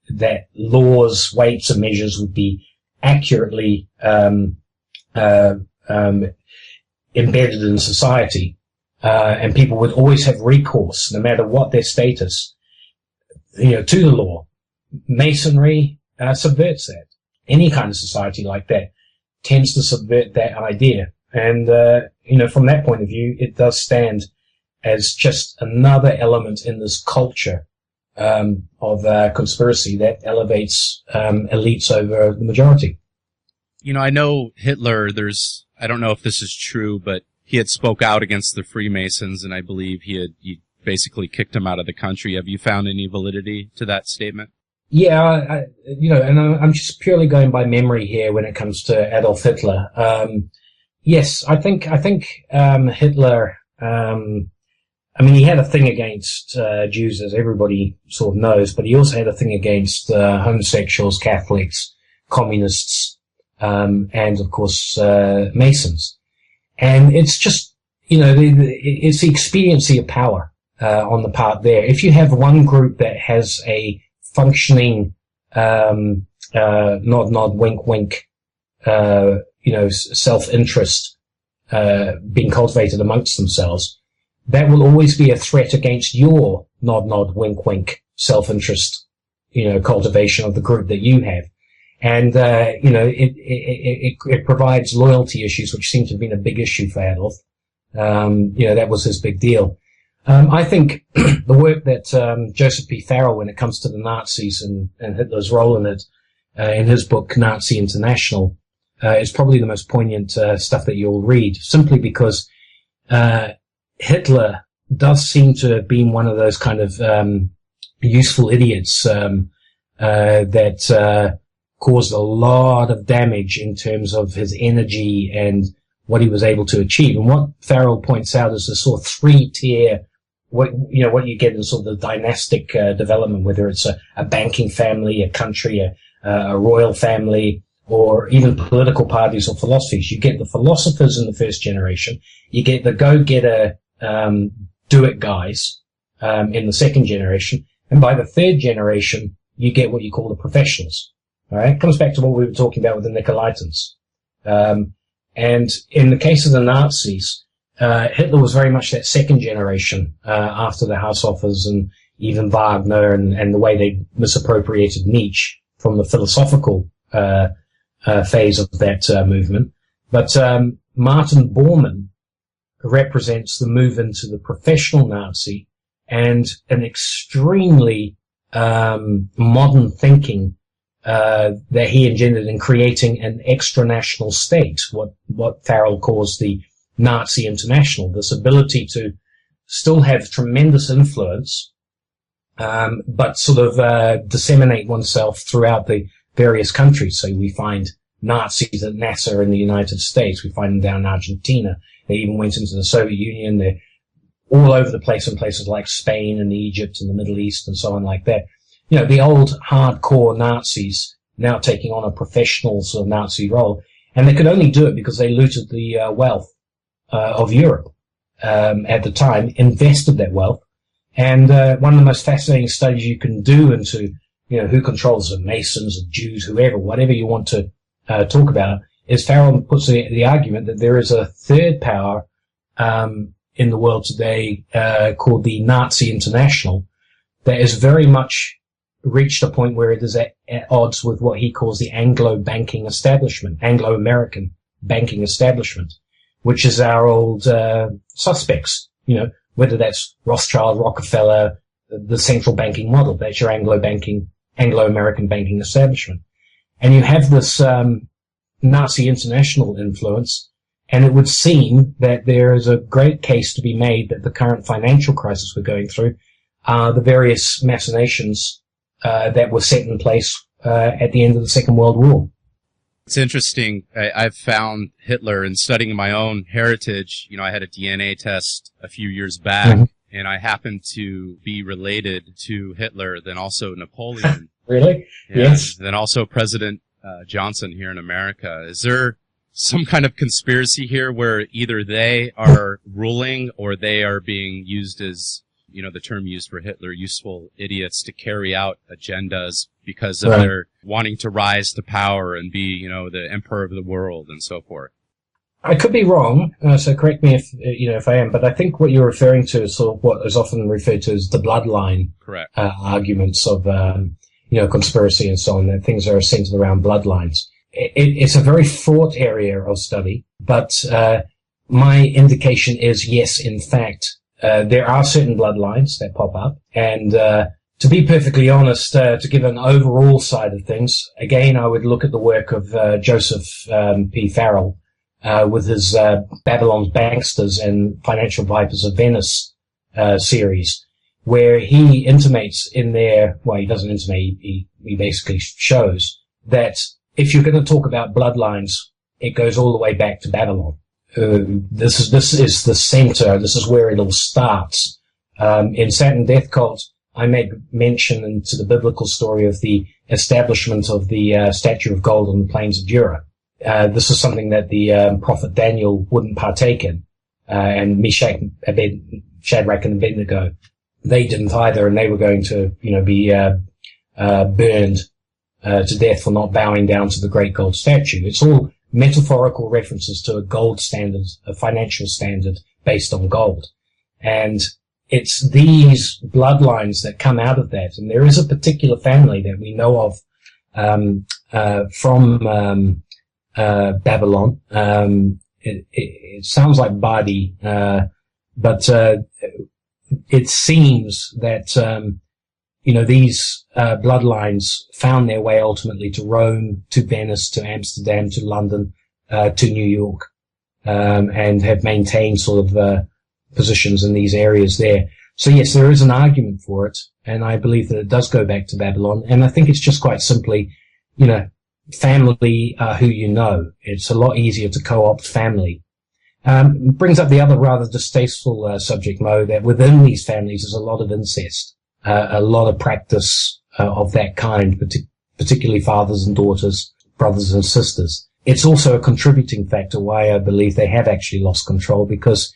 that laws, weights, and measures would be accurately, embedded in society, and people would always have recourse, no matter what their status, to the law. Masonry subverts that. Any kind of society like that tends to subvert that idea. And, from that point of view, it does stand as just another element in this culture of conspiracy that elevates elites over the majority. I know Hitler, I don't know if this is true, but he had spoke out against the Freemasons, and I believe he basically kicked them out of the country. Have you found any validity to that statement? Yeah, and I'm just purely going by memory here when it comes to Adolf Hitler. Yes, I think Hitler, he had a thing against Jews, as everybody sort of knows, but he also had a thing against homosexuals, Catholics, communists, and of course Masons. And it's just, it's the expediency of power on the part there. If you have one group that has a functioning nod, nod, wink, wink, self-interest being cultivated amongst themselves, that will always be a threat against your nod, nod, wink, wink, self-interest, cultivation of the group that you have. And, it provides loyalty issues, which seem to have been a big issue for Adolf. That was his big deal. I think the work that Joseph P. Farrell, when it comes to the Nazis and Hitler's role in it, in his book Nazi International, is probably the most poignant stuff that you'll read, simply because Hitler does seem to have been one of those kind of useful idiots that caused a lot of damage in terms of his energy and what he was able to achieve. And what Farrell points out is a sort of three-tier, what you get in sort of the dynastic development, whether it's a banking family, a country, a royal family, or even political parties or philosophies. You get the philosophers in the first generation. You get the go-getter, do-it guys in the second generation. And by the third generation, you get what you call the professionals. All right? It comes back to what we were talking about with the Nicolaitans. And in the case of the Nazis, Hitler was very much that second generation, after the Haushoffers and even Wagner and the way they misappropriated Nietzsche from the philosophical, phase of that, movement. But, Martin Bormann represents the move into the professional Nazi and an extremely, modern thinking that he engendered in creating an extra-national state, what Farrell calls the Nazi International, this ability to still have tremendous influence, but sort of disseminate oneself throughout the various countries. So we find Nazis at NASA in the United States. We find them down in Argentina. They even went into the Soviet Union. They're all over the place in places like Spain and Egypt and the Middle East and so on like that. The old hardcore Nazis now taking on a professional sort of Nazi role. And they could only do it because they looted the wealth of Europe at the time, invested that wealth. And one of the most fascinating studies you can do into who controls the Masons, the Jews, whoever, whatever you want to talk about, is Farrell puts the argument that there is a third power in the world today called the Nazi International that is very much reached a point where it is at odds with what he calls the Anglo-banking establishment, Anglo-American banking establishment, which is our old suspects, whether that's Rothschild, Rockefeller, the central banking model. That's your Anglo-American banking establishment. And you have this Nazi international influence, and it would seem that there is a great case to be made that the current financial crisis we're going through are the various machinations that were set in place at the end of the Second World War. It's interesting. I've found Hitler in studying my own heritage. I had a DNA test a few years back, and I happened to be related to Hitler, then also Napoleon. Really? Yes. Then also President Johnson here in America. Is there some kind of conspiracy here where either they are ruling or they are being used as, the term used for Hitler, useful idiots to carry out agendas because of their wanting to rise to power and be, the emperor of the world and so forth? I could be wrong, so correct me if I am, but I think what you're referring to is sort of what is often referred to as the bloodline. Correct. Arguments of, conspiracy and so on, that things are centered around bloodlines. It's a very fraught area of study, but my indication is yes, in fact, there are certain bloodlines that pop up, and to be perfectly honest, to give an overall side of things, again, I would look at the work of Joseph P. Farrell with his Babylon's Banksters and Financial Vipers of Venice series, where he intimates in there, well, he doesn't intimate, he basically shows that if you're going to talk about bloodlines, it goes all the way back to Babylon. This is the center. This is where it all starts. In Saturn Death Cult, I make mention to the biblical story of the establishment of the statue of gold on the plains of Dura. This is something that the prophet Daniel wouldn't partake in, and Meshach, Shadrach, and Abednego, they didn't either, and they were going to, be burned to death for not bowing down to the great gold statue. It's all metaphorical references to a gold standard, a financial standard based on gold. And it's these bloodlines that come out of that. And there is a particular family that we know of from Babylon. It sounds like Badi, but it seems that these bloodlines found their way ultimately to Rome, to Venice, to Amsterdam, to London, to New York, and have maintained sort of positions in these areas there. So yes, there is an argument for it, and I believe that it does go back to Babylon. And I think it's just quite simply, family who you know. It's a lot easier to co-opt family. Brings up the other rather distasteful subject, Mo, that within these families there's a lot of incest. A lot of practice of that kind, particularly fathers and daughters, brothers and sisters. It's also a contributing factor why I believe they have actually lost control, because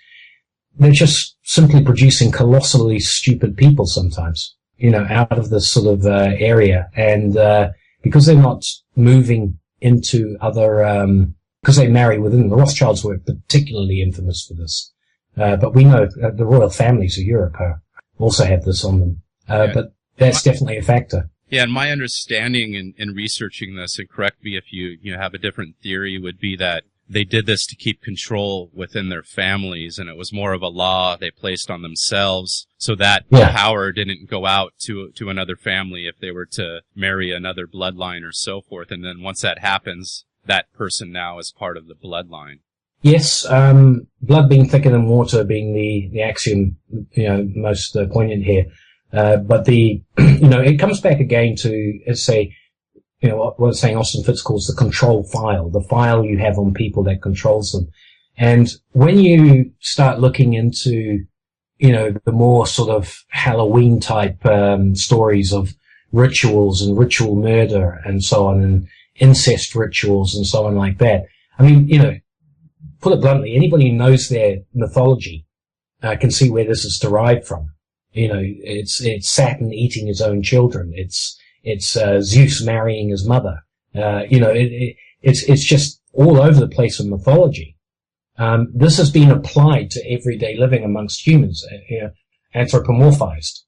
they're just simply producing colossally stupid people sometimes, out of this sort of area. And because they're not moving into other, because they marry within, the Rothschilds were particularly infamous for this. But we know the royal families of Europe also have this on them. But that's definitely a factor. Yeah, and my understanding in researching this, and correct me if you have a different theory, would be that they did this to keep control within their families, and it was more of a law they placed on themselves, so that power didn't go out to another family if they were to marry another bloodline or so forth. And then once that happens, that person now is part of the bloodline. Yes, blood being thicker than water being the axiom, most poignant here. But it comes back again to, let's say, what saying Austin Fitz calls the control file, the file you have on people that controls them. And when you start looking into, the more sort of Halloween type, stories of rituals and ritual murder and so on, and incest rituals and so on like that. I mean, put it bluntly, anybody who knows their mythology, can see where this is derived from. It's Saturn eating his own children. It's Zeus marrying his mother. It's just all over the place in mythology. This has been applied to everyday living amongst humans, anthropomorphized,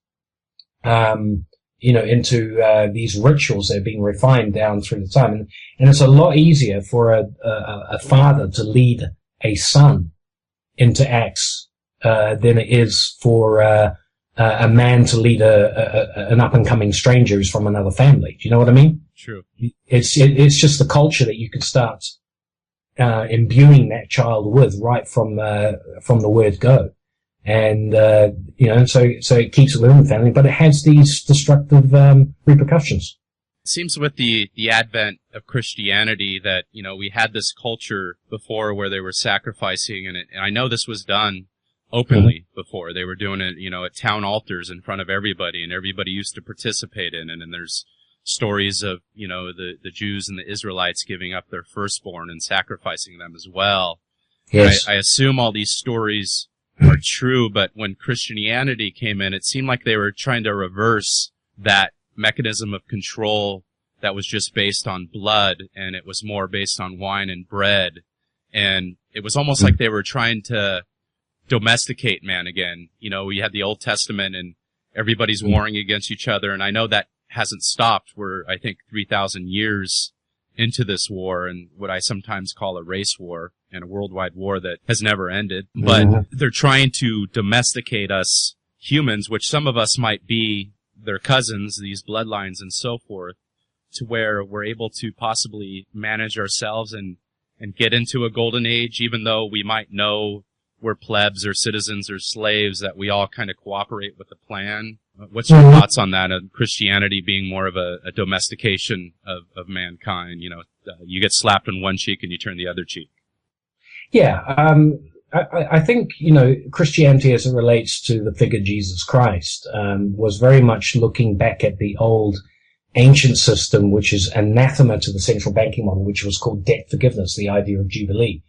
into, these rituals that are being refined down through the time. And it's a lot easier for a father to lead a son into acts, than it is for, a man to lead an up-and-coming stranger who's from another family. Do you know what I mean? True. It's just the culture that you could start imbuing that child with right from the word go. And so it keeps it within the family, but it has these destructive repercussions. It seems with the advent of Christianity that, we had this culture before where they were sacrificing, and I know this was done openly before. They were doing it, at town altars in front of everybody, and everybody used to participate in it. And there's stories of, the Jews and the Israelites giving up their firstborn and sacrificing them as well. Yes. I assume all these stories are true, but when Christianity came in, it seemed like they were trying to reverse that mechanism of control that was just based on blood, and it was more based on wine and bread. And it was almost like they were trying to domesticate man again. You know, we had the Old Testament and everybody's warring against each other, and I know that hasn't stopped. We're, I think, 3,000 years into this war, and what I sometimes call a race war and a worldwide war that has never ended. But they're trying to domesticate us humans, which some of us might be their cousins, these bloodlines and so forth, to where we're able to possibly manage ourselves and get into a golden age, even though we might know we're plebs or citizens or slaves, that we all kind of cooperate with the plan. What's your thoughts on that, Christianity being more of a domestication of mankind? You know, you get slapped on one cheek and you turn the other cheek. Yeah, I think, you know, Christianity as it relates to the figure Jesus Christ was very much looking back at the old ancient system, which is anathema to the central banking model, which was called debt forgiveness, the idea of Jubilee.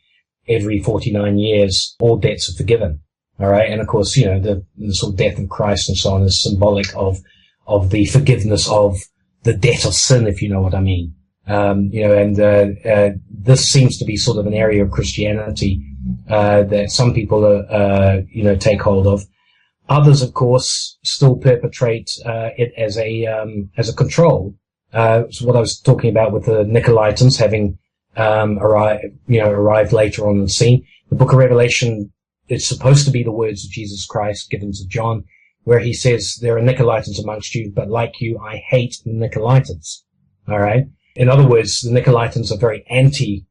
Every 49 years, all debts are forgiven. All right. And of course, you know, the sort of death of Christ and so on is symbolic of the forgiveness of the debt of sin, if you know what I mean. You know, and this seems to be sort of an area of Christianity that some people you know, take hold of. Others, of course, still perpetrate it as a control. So what I was talking about with the Nicolaitans having arrived later on in the scene. The Book of Revelation, it's supposed to be the words of Jesus Christ given to John, where he says, there are Nicolaitans amongst you, but like you, I hate the Nicolaitans. All right. In other words, the Nicolaitans are very anti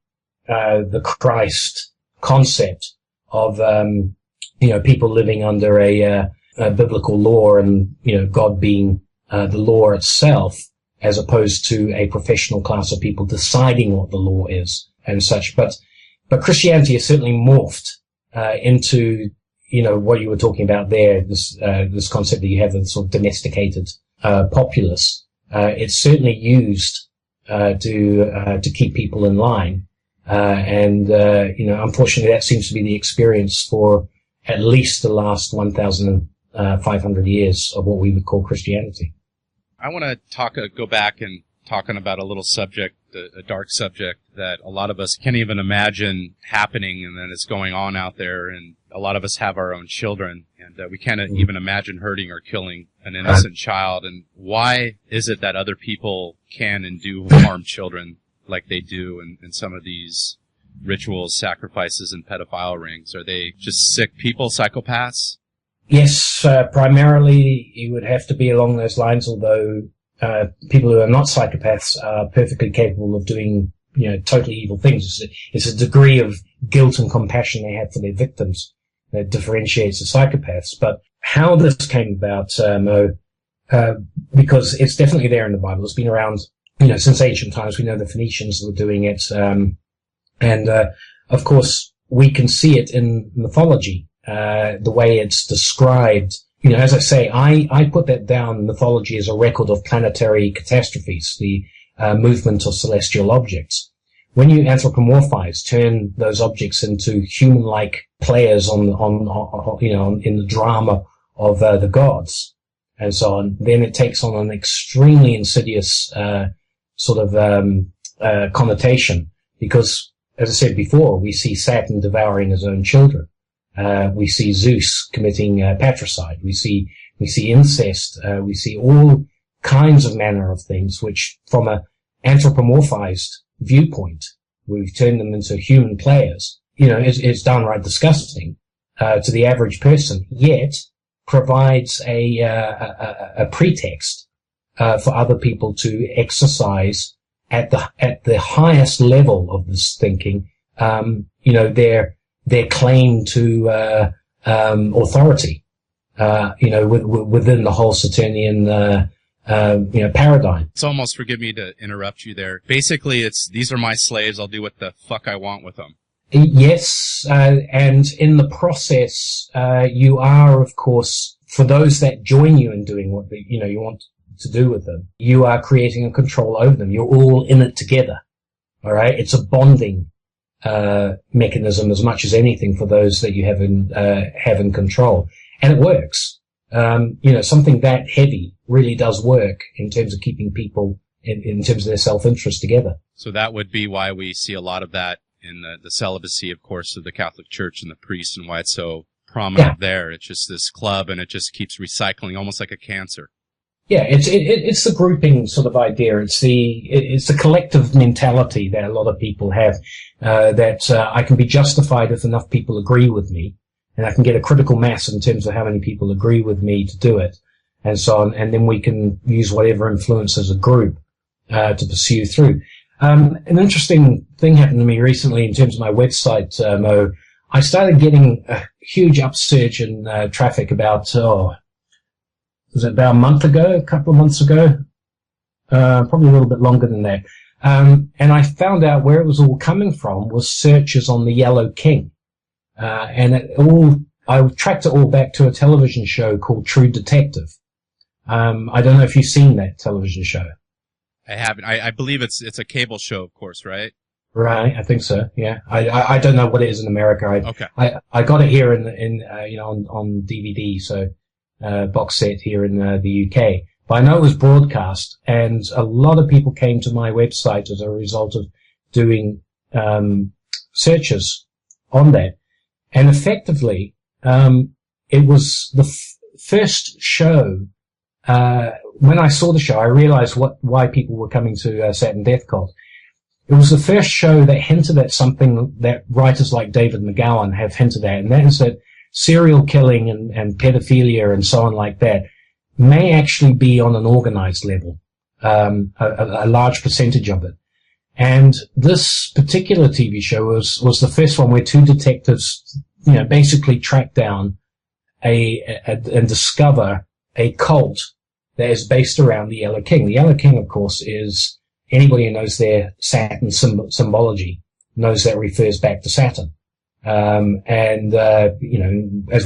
the Christ concept of you know, people living under a biblical law and, you know, God being the law itself, as opposed to a professional class of people deciding what the law is and such. But Christianity has certainly morphed into, you know, what you were talking about there, this concept that you have of sort of domesticated populace. It's certainly used to keep people in line. You know, unfortunately, that seems to be the experience for at least the last 1,500 years of what we would call Christianity. I want to go back and talking about a little subject, a dark subject that a lot of us can't even imagine happening, and then it's going on out there, and a lot of us have our own children, and we can't even imagine hurting or killing an innocent child. And why is it that other people can and do harm children like they do in some of these rituals, sacrifices, and pedophile rings? Are they just sick people, psychopaths? Yes, primarily you would have to be along those lines, although people who are not psychopaths are perfectly capable of doing, you know, totally evil things. It's a degree of guilt and compassion they have for their victims that differentiates the psychopaths. But how this came about, Mo, because it's definitely there in the Bible. It's been around, you know, since ancient times. We know the Phoenicians were doing it. Of course, we can see it in mythology. The way it's described, you know, as I say, I put that down, mythology, as a record of planetary catastrophes, the movement of celestial objects. When you anthropomorphize, turn those objects into human-like players on you know, in the drama of the gods and so on, then it takes on an extremely insidious sort of connotation, because, as I said before, we see Saturn devouring his own children. We see Zeus committing patricide. We see incest. We see all kinds of manner of things, which, from a anthropomorphized viewpoint, we've turned them into human players. You know, it's downright disgusting to the average person. Yet provides a pretext for other people to exercise at the highest level of this thinking. You know, their claim to authority, you know, within the whole Saturnian you know, paradigm. It's almost, forgive me to interrupt you there. Basically, these are my slaves. I'll do what the fuck I want with them. Yes, and in the process, you are, of course, for those that join you in doing what you know you want to do with them, you are creating a control over them. You're all in it together. All right, it's a bonding mechanism as much as anything for those that you have in control, and it works. You know, something that heavy really does work in terms of keeping people in terms of their self-interest together. So that would be why we see a lot of that in the celibacy, of course, of the Catholic Church and the priests and why it's so prominent there. It's just this club, and it just keeps recycling, almost like a cancer. Yeah, it's the grouping sort of idea. It's the collective mentality that a lot of people have, that I can be justified if enough people agree with me, and I can get a critical mass in terms of how many people agree with me to do it, and so on, and then we can use whatever influence as a group to pursue through. An interesting thing happened to me recently in terms of my website, Mo. I started getting a huge upsurge in traffic about, was it about a couple of months ago? Probably a little bit longer than that. And I found out where it was all coming from was searches on the Yellow King. I tracked it all back to a television show called True Detective. I don't know if you've seen that television show. I haven't. I believe it's a cable show, of course, right? Right, I think so. Yeah, I don't know what it is in America. Okay. I got it here on DVD, so box set here in the UK. But I know it was broadcast, and a lot of people came to my website as a result of doing searches on that, and effectively, it was the first show. When I saw the show, I realized why people were coming to Saturn Death Cult. It was the first show that hinted at something that writers like David McLachlan have hinted at, and that is that serial killing and pedophilia and so on like that may actually be on an organized level, a large percentage of it. And this particular TV show was the first one where two detectives, basically track down and discover a cult that is based around the Yellow King. The Yellow King, of course, is anybody who knows their Saturn symbology knows that refers back to Saturn. As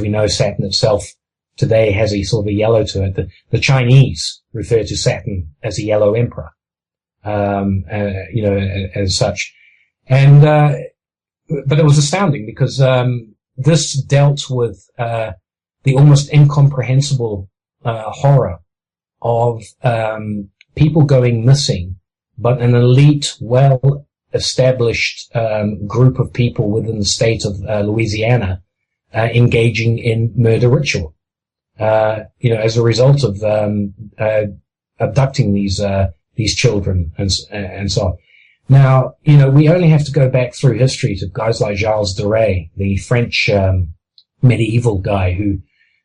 we know, Saturn itself today has a sort of a yellow to it. The Chinese refer to Saturn as a yellow emperor, as such. And, but it was astounding because, this dealt with, the almost incomprehensible, horror of, people going missing, but an elite, well-established group of people within the state of Louisiana engaging in murder ritual, as a result of abducting these children and so on. Now, we only have to go back through history to guys like Gilles de Rais, the French medieval guy who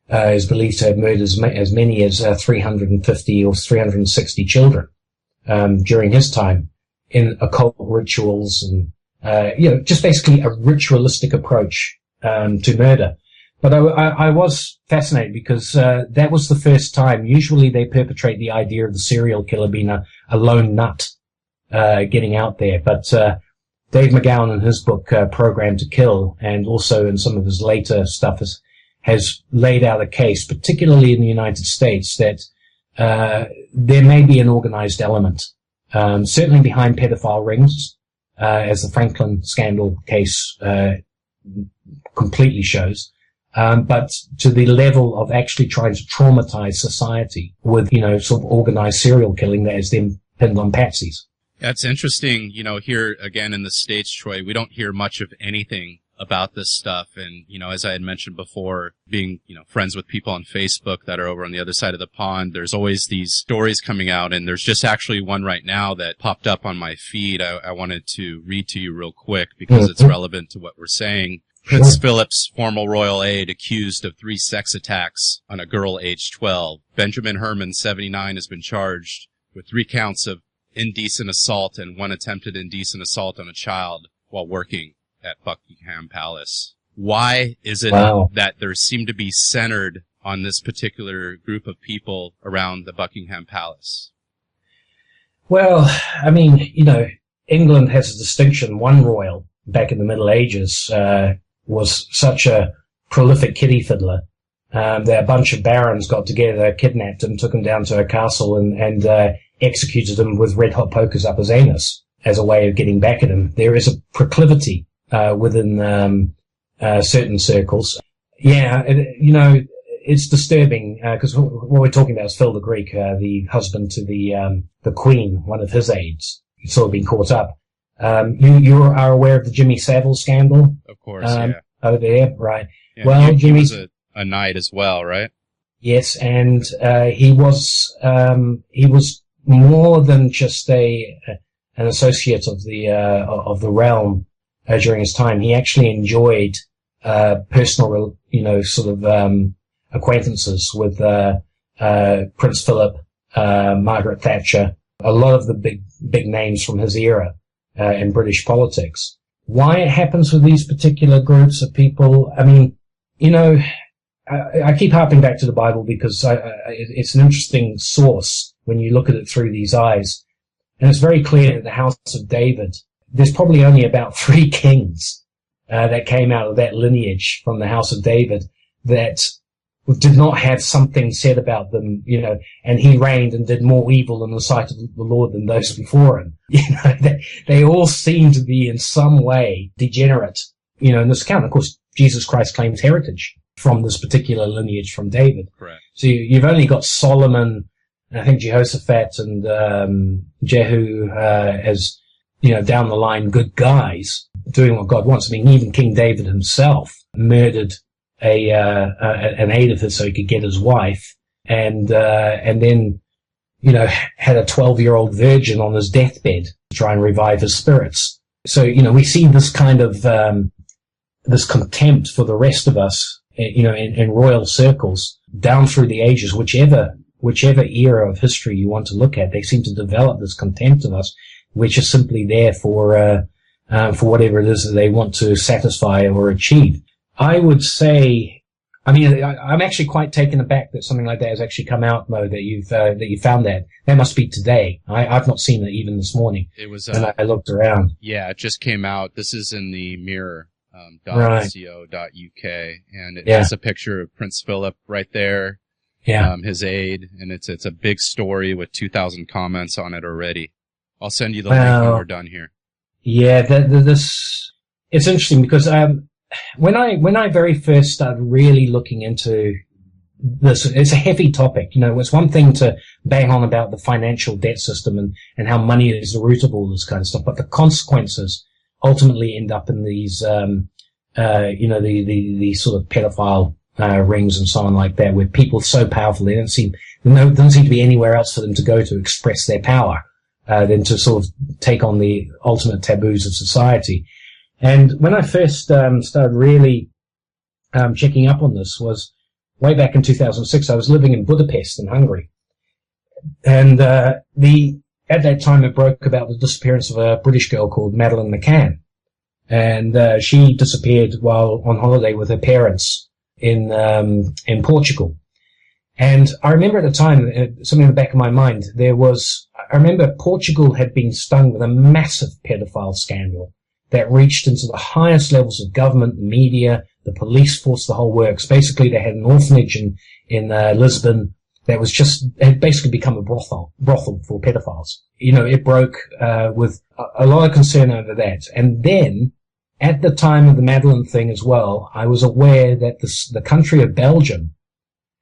is believed to have murdered as many as 350 or 360 children during his time in occult rituals and just basically a ritualistic approach to murder. But I was fascinated because that was the first time. Usually they perpetrate the idea of the serial killer being a lone nut getting out there. But Dave McGowan in his book Programmed to Kill, and also in some of his later stuff, has laid out a case, particularly in the United States, that there may be an organized element, certainly behind pedophile rings, as the Franklin scandal case completely shows, but to the level of actually trying to traumatize society with, sort of organized serial killing that is then pinned on patsies. That's interesting. Here again in the States, Troy, we don't hear much of anything about this stuff. And, as I had mentioned before, being, friends with people on Facebook that are over on the other side of the pond, there's always these stories coming out. And there's just actually one right now that popped up on my feed. I wanted to read to you real quick because it's relevant to what we're saying. Prince Philip's former royal aide accused of 3 sex attacks on a girl aged 12. Benjamin Herman, 79, has been charged with 3 counts of indecent assault and 1 attempted indecent assault on a child while working at Buckingham Palace. Why is it that there seem to be centered on this particular group of people around the Buckingham Palace? Well, England has a distinction. One royal back in the Middle Ages was such a prolific kiddie fiddler that a bunch of barons got together, kidnapped him, took him down to a castle and executed him with red hot pokers up his anus as a way of getting back at him. There is a proclivity within certain circles. Yeah, it's disturbing because what we're talking about is Phil the Greek, the husband to the Queen, one of his aides. He's sort of been caught up. You are aware of the Jimmy Savile scandal? Of course, yeah. Over there, right. Yeah, well, he was a knight as well, right? Yes, and he was more than just an associate of the realm during his time. He actually enjoyed personal, acquaintances with Prince Philip, Margaret Thatcher, a lot of the big names from his era in British politics. Why it happens with these particular groups of people? I mean, I keep harping back to the Bible because it's an interesting source when you look at it through these eyes. And it's very clear that the house of David, there's probably only about 3 kings that came out of that lineage from the house of David that did not have something said about them, and he reigned and did more evil in the sight of the Lord than those before him. They all seem to be in some way degenerate, in this account. Of course, Jesus Christ claims heritage from this particular lineage from David. Correct. So you've only got Solomon, and I think Jehoshaphat and Jehu as, down the line good guys doing what God wants. I mean, even King David himself murdered an aide of his so he could get his wife, and then, had a 12-year-old virgin on his deathbed to try and revive his spirits. So, we see this kind of, this contempt for the rest of us, in royal circles down through the ages, whichever era of history you want to look at. They seem to develop this contempt of us, which is simply there for whatever it is that they want to satisfy or achieve. I would say, I'm actually quite taken aback that something like that has actually come out, Mo, that you found that. That must be today. I've not seen it even this morning. It was, and I looked around. Yeah, it just came out. This is in the Mirror, Right. .co.uk, and it Yeah. has a picture of Prince Philip right there. Yeah. His aide, and it's a big story with 2,000 comments on it already. I'll send you the link when we're done here. Yeah, it's interesting because, when I very first started really looking into this, it's a heavy topic. It's one thing to bang on about the financial debt system and how money is the root of all this kind of stuff, but the consequences ultimately end up in these, the sort of pedophile, rings and so on like that, where people are so powerful, there doesn't seem to be anywhere else for them to go to express their power, than to sort of take on the ultimate taboos of society. And when I first started really checking up on this was way back in 2006. I was living in Budapest in Hungary. And at that time it broke about the disappearance of a British girl called Madeleine McCann. And she disappeared while on holiday with her parents in Portugal. And I remember at the time, something in the back of my mind, I remember Portugal had been stung with a massive pedophile scandal that reached into the highest levels of government, the media, the police force, the whole works. Basically, they had an orphanage in Lisbon that had basically become a brothel for pedophiles. It broke with a lot of concern over that. And then, at the time of the Madeleine thing as well, I was aware that the country of Belgium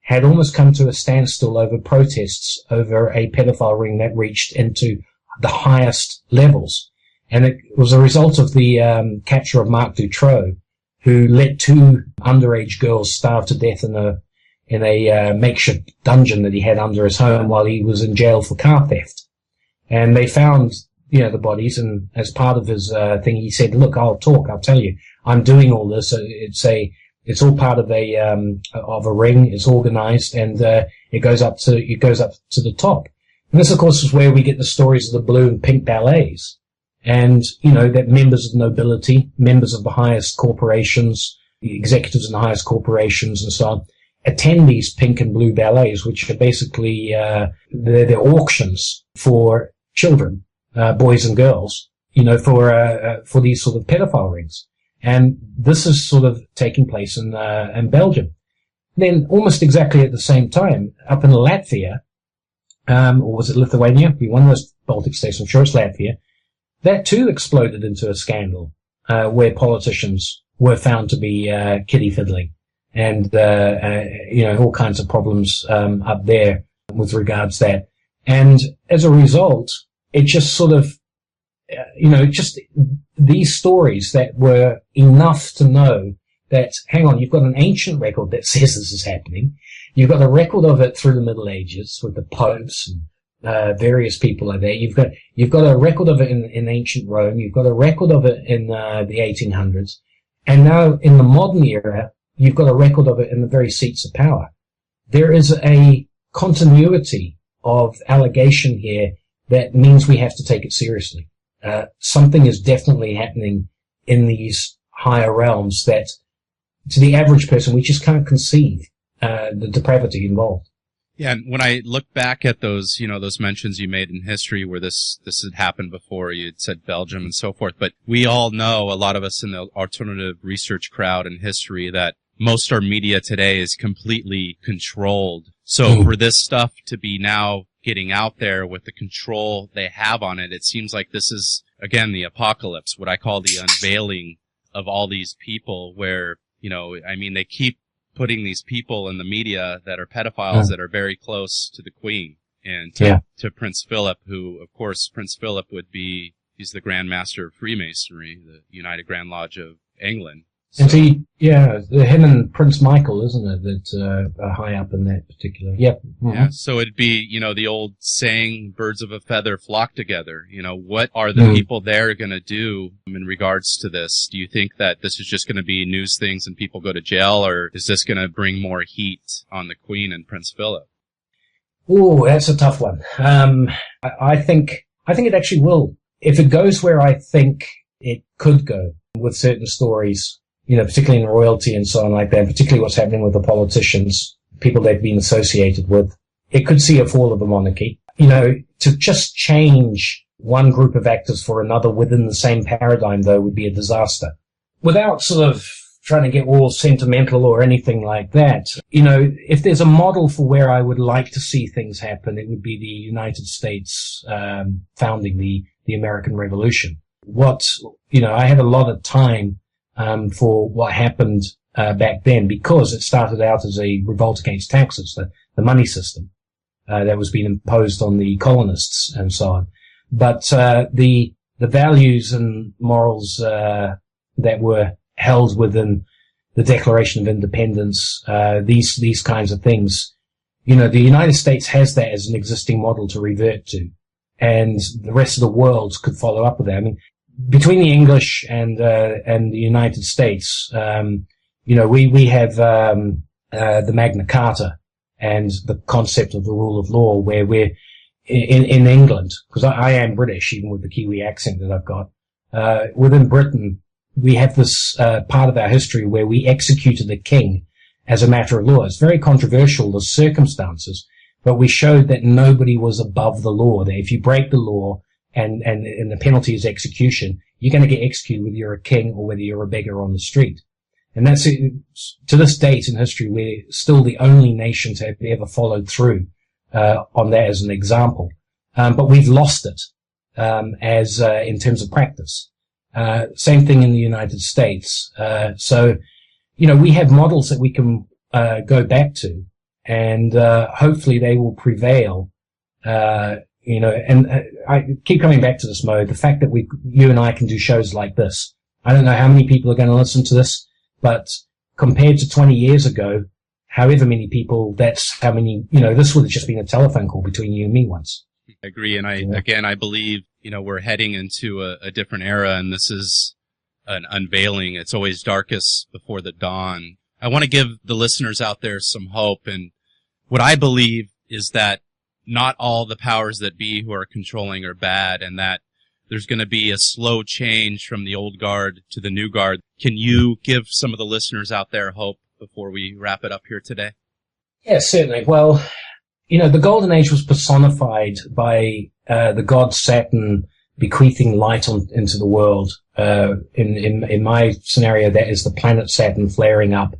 had almost come to a standstill over protests over a pedophile ring that reached into the highest levels. And it was a result of the capture of Marc Dutroux, who let 2 underage girls starve to death in a makeshift dungeon that he had under his home while he was in jail for car theft. And they found, the bodies, and as part of his thing, he said, "Look, I'll tell you, I'm doing all this. It's all part of a ring. It's organized, and it goes up to the top." And this, of course, is where we get the stories of the blue and pink ballets. And, that members of nobility, members of the highest corporations, the executives in the highest corporations and so on, attend these pink and blue ballets, which are basically, they're auctions for children, boys and girls, for these sort of pedophile rings. And this is sort of taking place in Belgium. Then almost exactly at the same time, up in Latvia, or was it Lithuania? One of those Baltic states, I'm sure it's Latvia. That too exploded into a scandal, where politicians were found to be, kiddie fiddling and, all kinds of problems, up there with regards to that. And as a result, it just sort of, just these stories that were enough to know that, hang on, you've got an ancient record that says this is happening. You've got a record of it through the Middle Ages with the popes and various people like that. You've got a record of it in ancient Rome. You've got a record of it in the 1800s. And now in the modern era, you've got a record of it in the very seats of power. There is a continuity of allegation here that means we have to take it seriously. Something is definitely happening in these higher realms that, to the average person, we just can't conceive the depravity involved. Yeah, and when I look back at those, those mentions you made in history where this had happened before, you had said Belgium and so forth, but we all know, a lot of us in the alternative research crowd in history, that most our media today is completely controlled. So for this stuff to be now getting out there with the control they have on it, it seems like this is, again, the apocalypse, what I call the unveiling of all these people where, they keep putting these people in the media that are pedophiles that are very close to the Queen and to Prince Philip, who, of course, Prince Philip he's the Grand Master of Freemasonry, the United Grand Lodge of England. So, and him and Prince Michael, isn't it, that are high up in that particular. Yep. Mm-hmm. Yeah, so it'd be, the old saying, birds of a feather flock together. What are the people there going to do in regards to this? Do you think that this is just going to be news things and people go to jail, or is this going to bring more heat on the Queen and Prince Philip? Oh, that's a tough one. I think it actually will. If it goes where I think it could go with certain stories, particularly in royalty and so on like that, and particularly what's happening with the politicians, people they've been associated with, it could see a fall of the monarchy. To just change one group of actors for another within the same paradigm, though, would be a disaster. Without sort of trying to get all sentimental or anything like that, if there's a model for where I would like to see things happen, it would be the United States founding the American Revolution. I had a lot of time for what happened back then, because it started out as a revolt against taxes, the money system that was being imposed on the colonists and so on. But the values and morals that were held within the Declaration of Independence, these kinds of things, the United States has that as an existing model to revert to, and the rest of the world could follow up with that. I mean, between the English and the United States, we have the Magna Carta and the concept of the rule of law, where we're in England, because I am British, even with the Kiwi accent that I've got. Within Britain, we have this part of our history where we executed the king as a matter of law. It's very controversial, the circumstances, but we showed that nobody was above the law. That if you break the law, and the penalty is execution, you're going to get executed whether you're a king or whether you're a beggar on the street. And that's, to this date in history, we're still the only nation to have ever followed through on that as an example. But we've lost it as in terms of practice. Same thing in the United States. So we have models that we can go back to, and hopefully they will prevail. I keep coming back to this, Mo, the fact that you and I can do shows like this. I don't know how many people are going to listen to this, but compared to 20 years ago, however many people, that's how many, this would have just been a telephone call between you and me once. I agree. And I believe, we're heading into a different era, and this is an unveiling. It's always darkest before the dawn. I want to give the listeners out there some hope. And what I believe is that not all the powers that be who are controlling are bad, and that there's going to be a slow change from the old guard to the new guard. Can you give some of the listeners out there hope before we wrap it up here today? Yes, certainly. Well, the Golden Age was personified by the god Saturn bequeathing light into the world. In my scenario, that is the planet Saturn flaring up,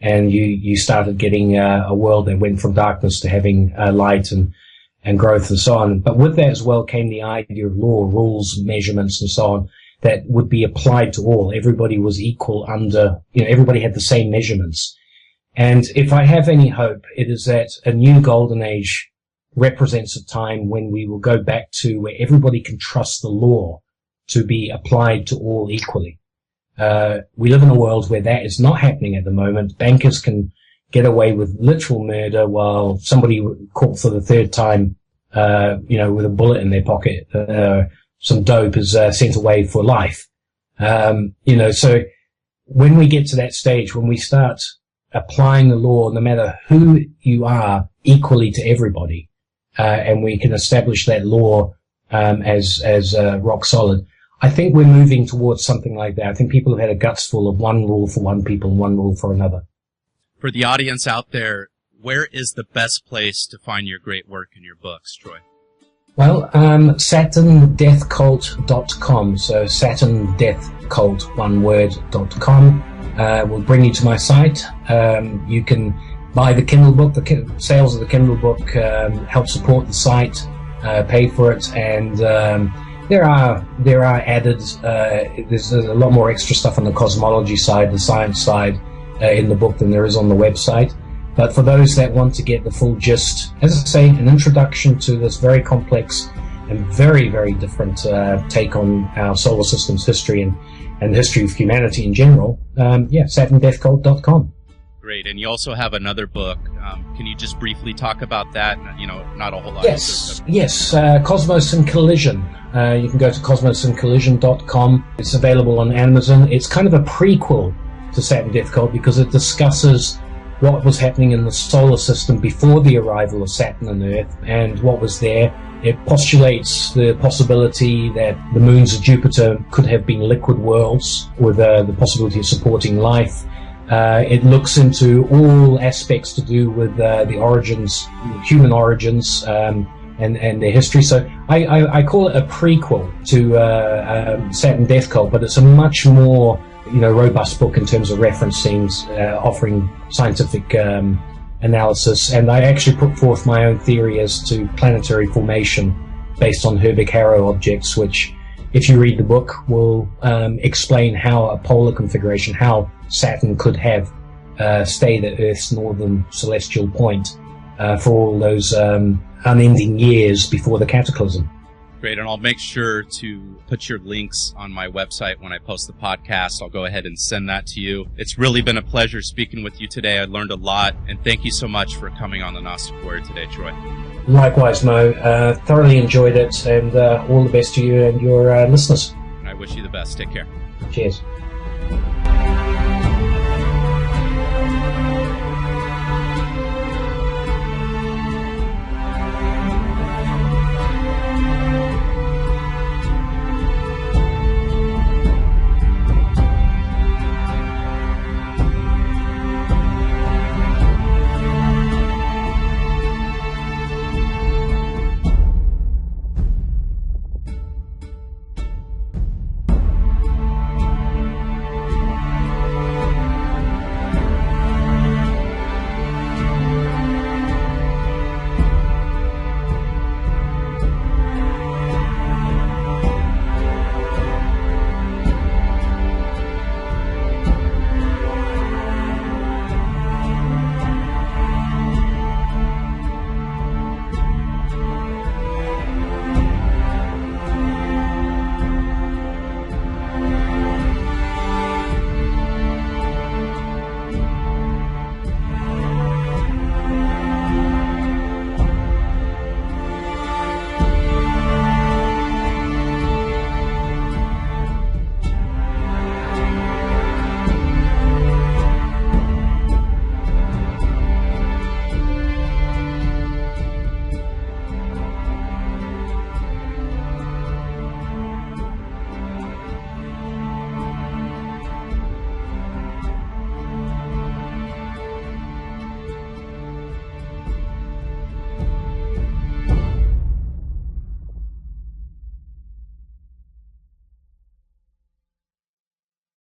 and you started getting a world that went from darkness to having light and growth and so on. But with that as well came the idea of law, rules, measurements, and so on that would be applied to all. Everybody was equal under, everybody had the same measurements. And if I have any hope, it is that a new golden age represents a time when we will go back to where everybody can trust the law to be applied to all equally. We live in a world where that is not happening at the moment. Bankers can get away with literal murder while somebody caught for the third time, with a bullet in their pocket, some dope is sent away for life. So when we get to that stage, when we start applying the law, no matter who you are, equally to everybody, and we can establish that law as rock solid, I think we're moving towards something like that. I think people have had a guts full of one rule for one people and one rule for another. For the audience out there, where is the best place to find your great work and your books, Troy? Well, SaturnDeathCult.com. So Saturn Death Cult, one word.com, will bring you to my site. You can buy the Kindle book. The sales of the Kindle book help support the site, pay for it, and there are added. There's a lot more extra stuff on the cosmology side, the science side, in the book than there is on the website. But for those that want to get the full gist, as I say, an introduction to this very complex and very, very different take on our solar system's history and the history of humanity in general, SaturnDeathCult.com. Great. And you also have another book. Can you just briefly talk about that? Not a whole lot. Yes, Cosmos and Collision. You can go to cosmosandcollision.com. It's available on Amazon. It's kind of a prequel to Saturn Death Cult because it discusses what was happening in the solar system before the arrival of Saturn and Earth and what was there. It postulates the possibility that the moons of Jupiter could have been liquid worlds with the possibility of supporting life. It looks into all aspects to do with the origins, human origins, and their history. So I call it a prequel to Saturn Death Cult, but it's a much more robust book in terms of referencing, offering scientific analysis. And I actually put forth my own theory as to planetary formation based on Herbig-Haro objects, which, if you read the book, will explain how a polar configuration, how Saturn could have stayed at Earth's northern celestial point for all those unending years before the cataclysm. Great, and I'll make sure to put your links on my website when I post the podcast. I'll go ahead and send that to you. It's really been a pleasure speaking with you today. I learned a lot, and thank you so much for coming on the Gnostic Warrior today, Troy. Likewise, Mo. Thoroughly enjoyed it, and all the best to you and your listeners. And I wish you the best. Take care. Cheers.